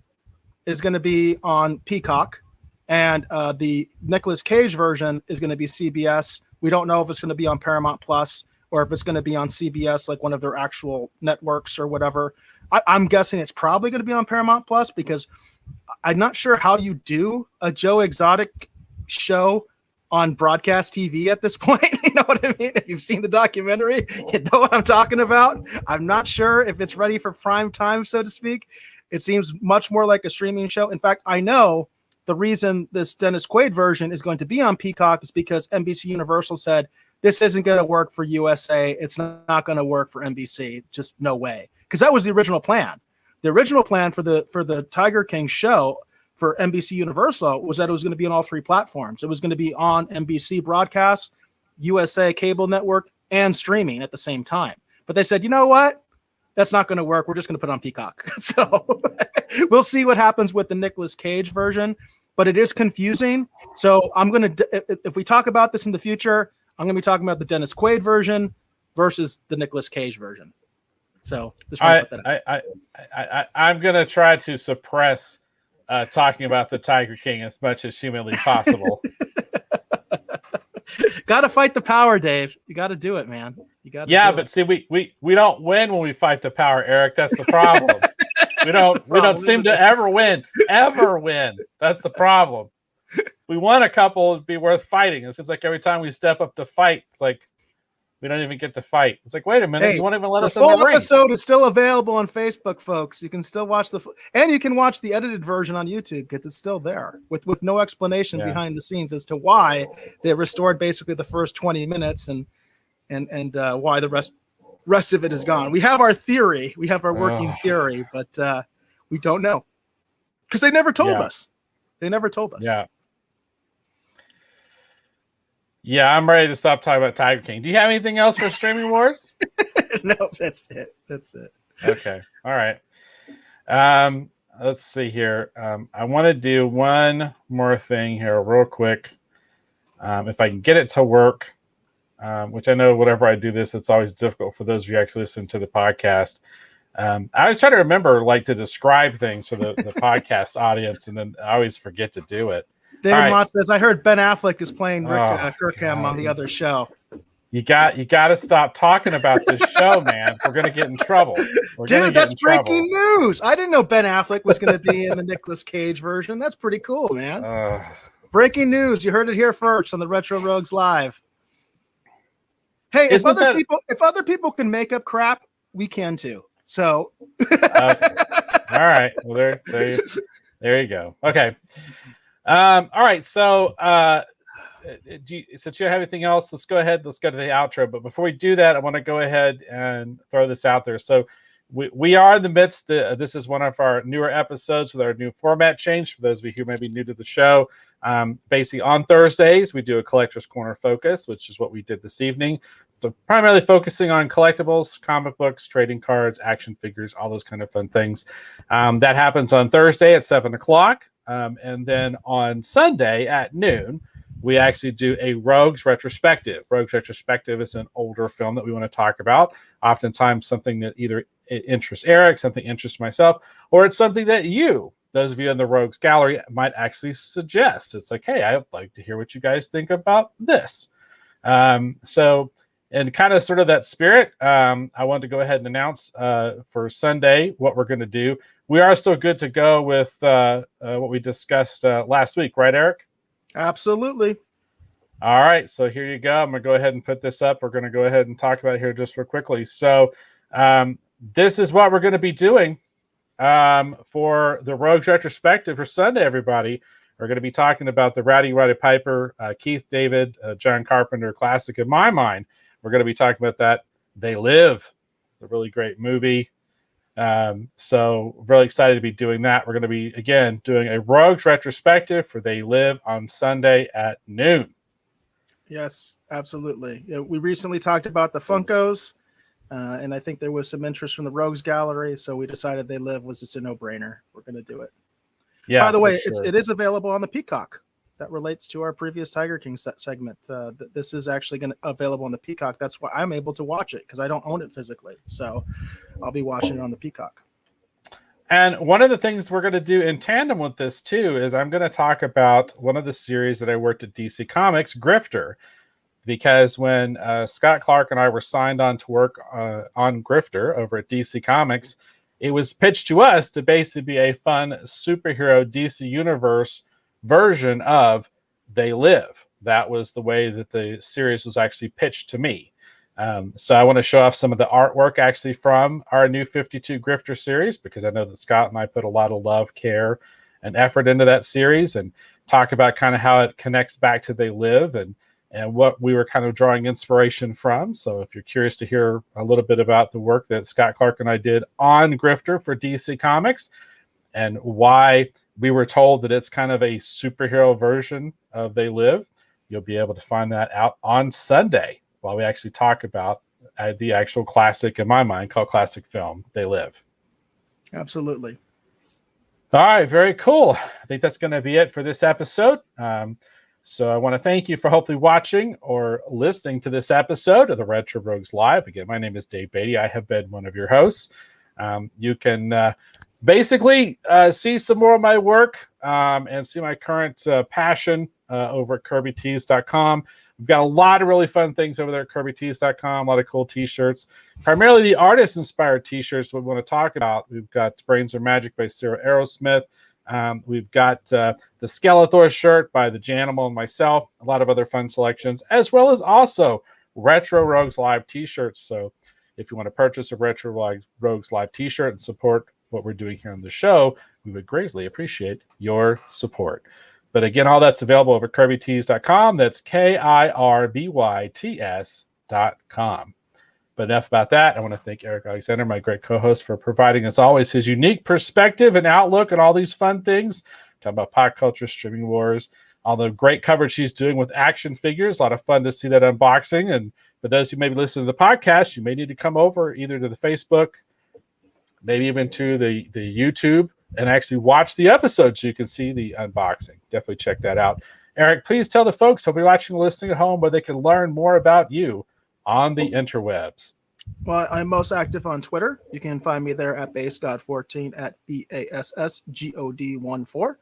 is going to be on Peacock, and the Nicolas Cage version is going to be CBS. We don't know if it's going to be on Paramount Plus or if it's going to be on CBS, like one of their actual networks or whatever. I'm guessing it's probably going to be on Paramount Plus, because I'm not sure how you do a Joe Exotic show on broadcast TV at this point. You know what I mean? If you've seen the documentary, you know what I'm talking about. I'm not sure if it's ready for prime time, so to speak. It seems much more like a streaming show. In fact, I know the reason this Dennis Quaid version is going to be on Peacock is because NBC Universal said this isn't going to work for USA. It's not going to work for NBC. Just no way. Because that was the original plan. The original plan for the Tiger King show for NBC Universal was that it was going to be on all three platforms. It was going to be on NBC broadcast, USA cable network, and streaming at the same time. But they said, you know what? That's not going to work. We're just going to put it on Peacock. So we'll see what happens with the Nicolas Cage version, but it is confusing. So I'm going to, if we talk about this in the future, I'm going to be talking about the Dennis Quaid version versus the Nicolas Cage version. So just want to put that out. I'm going to try to suppress talking about the Tiger King as much as humanly possible. Got to fight the power, Dave. You got to do it, man. You got. Yeah, but see, we don't win when we fight the power, Eric. That's the problem. We don't seem to ever win. That's the problem. We won a couple, it'd be worth fighting. It seems like every time we step up to fight, it's like we don't even get to fight. It's like, wait a minute, you won't even let us in the ring. The full episode is still available on Facebook, folks. You can still watch and you can watch the edited version on YouTube because it's still there with no explanation behind the scenes as to why they restored basically the first 20 minutes and why the rest of it is gone. We have our theory, we have our working theory, but we don't know because they never told us. They never told us. Yeah, I'm ready to stop talking about Tiger King. Do you have anything else for Streaming Wars? No, that's it. Okay. All right. Let's see here. I want to do one more thing here real quick. If I can get it to work, which I know whenever I do this, it's always difficult for those of you who actually listen to the podcast. I always try to remember to describe things for the podcast audience, and then I always forget to do it. David Mott says, I heard Ben Affleck is playing Rick Kirkham on the other show. You got to stop talking about this show, man. We're going to get in trouble. Dude, that's breaking news. I didn't know Ben Affleck was going to be in the Nicolas Cage version. That's pretty cool, man. Breaking news. You heard it here first on the Retro Rogues Live. Hey, if other people can make up crap, we can too. So all right. Well, there you go. Okay. All right. So since you have anything else, let's go ahead. Let's go to the outro. But before we do that, I want to go ahead and throw this out there. So we are in the midst. This is one of our newer episodes with our new format change. For those of you who may be new to the show, basically on Thursdays, we do a Collector's Corner focus, which is what we did this evening. So primarily focusing on collectibles, comic books, trading cards, action figures, all those kind of fun things. That happens on Thursday at 7 o'clock. And then on Sunday at noon, we actually do a Rogues Retrospective. Rogues Retrospective is an older film that we want to talk about. Oftentimes something that either interests Eric, something interests myself, or it's something that those of you in the Rogues Gallery, might actually suggest. It's like, hey, I'd like to hear what you guys think about this. So in kind of sort of that spirit, I wanted to go ahead and announce for Sunday what we're going to do. We are still good to go with what we discussed last week, right, Eric? Absolutely. All right, so here you go. I'm going to go ahead and put this up. We're going to go ahead and talk about it here just real quickly. So this is what we're going to be doing for the Rogues Retrospective for Sunday, everybody. We're going to be talking about the Rowdy Roddy Piper, Keith David, John Carpenter classic in my mind. We're going to be talking about that. They Live, the really great movie. So really excited to be doing that. We're going to be, again, doing a Rogues Retrospective for They Live on Sunday at noon. Yes, absolutely. We recently talked about the Funkos, and I think there was some interest from the Rogues Gallery, so we decided They Live was just a no-brainer. We're going to do it. Yeah. By the way, it is available on the Peacock. That relates to our previous Tiger King segment. This is actually available on the Peacock. That's why I'm able to watch it, because I don't own it physically. So I'll be watching it on the Peacock. And one of the things we're going to do in tandem with this, too, is I'm going to talk about one of the series that I worked at DC Comics, Grifter. Because when Scott Clark and I were signed on to work on Grifter over at DC Comics, it was pitched to us to basically be a fun superhero DC Universe version of They Live. That was the way that the series was actually pitched to me. So I want to show off some of the artwork actually from our new 52 Grifter series, because I know that Scott and I put a lot of love, care, an effort into that series and talk about kind of how it connects back to They Live and what we were kind of drawing inspiration from. So if you're curious to hear a little bit about the work that Scott Clark and I did on Grifter for DC Comics and why we were told that it's kind of a superhero version of They Live, you'll be able to find that out on Sunday while we actually talk about the actual classic, in my mind, called classic film, They Live. Absolutely. All right, very cool. I think that's going to be it for this episode. So I want to thank you for hopefully watching or listening to this episode of the Retro Rogues Live. Again, my name is Dave Beatty. I have been one of your hosts. You can basically see some more of my work and see my current passion over at KirbyTees.com. We've got a lot of really fun things over there at KirbyTees.com, a lot of cool t-shirts, primarily the artist-inspired t-shirts we want to talk about. We've got Brains Are Magic by Sarah Aerosmith. We've got the Skeletor shirt by the Janimal and myself, a lot of other fun selections, as well as also Retro Rogues Live t-shirts. So if you want to purchase a Retro Rogues Live t-shirt and support what we're doing here on the show, we would greatly appreciate your support. But again, all that's available over KirbyTees.com. That's KirbyTS.com. But enough about that. I want to thank Eric Alexander, my great co-host, for providing, as always, his unique perspective and outlook on all these fun things. Talking about pop culture, streaming wars, all the great coverage he's doing with action figures. A lot of fun to see that unboxing. And for those who maybe listen to the podcast, you may need to come over either to the Facebook, maybe even to the YouTube, and actually watch the episode so you can see the unboxing. Definitely check that out. Eric, please tell the folks who'll be watching and listening at home where they can learn more about you on the interwebs. Well, I'm most active on Twitter. You can find me there at BassGod14 at BassGod14.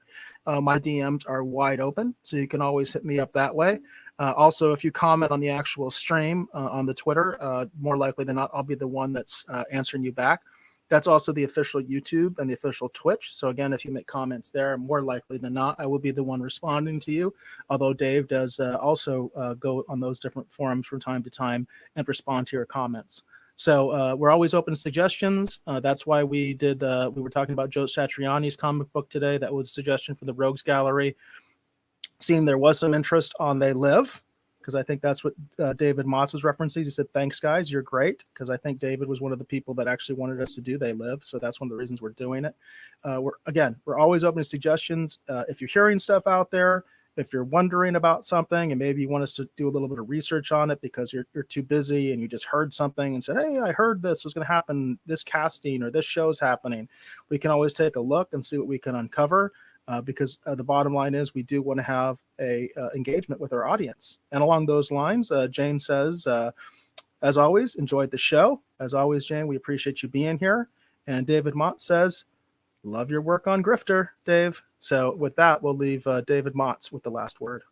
My DMs are wide open, so you can always hit me up that way. Also, if you comment on the actual stream on the Twitter, more likely than not, I'll be the one that's answering you back. That's also the official YouTube and the official Twitch. So again, if you make comments there, more likely than not, I will be the one responding to you. Although Dave does also go on those different forums from time to time and respond to your comments. So we're always open to suggestions. That's why we were talking about Joe Satriani's comic book today. That was a suggestion for the Rogues Gallery. Seeing there was some interest on They Live, because I think that's what David Motz was referencing. He said, thanks, guys. You're great. Because I think David was one of the people that actually wanted us to do They Live. So that's one of the reasons we're doing it. We're always open to suggestions. If you're hearing stuff out there, if you're wondering about something and maybe you want us to do a little bit of research on it because you're too busy and you just heard something and said, hey, I heard this was going to happen, this casting or this show's happening, we can always take a look and see what we can uncover. Because the bottom line is we do want to have a engagement with our audience. And along those lines, Jane says, as always, enjoyed the show. As always, Jane, we appreciate you being here. And David Mott says, love your work on Grifter, Dave. So with that, we'll leave David Motz with the last word.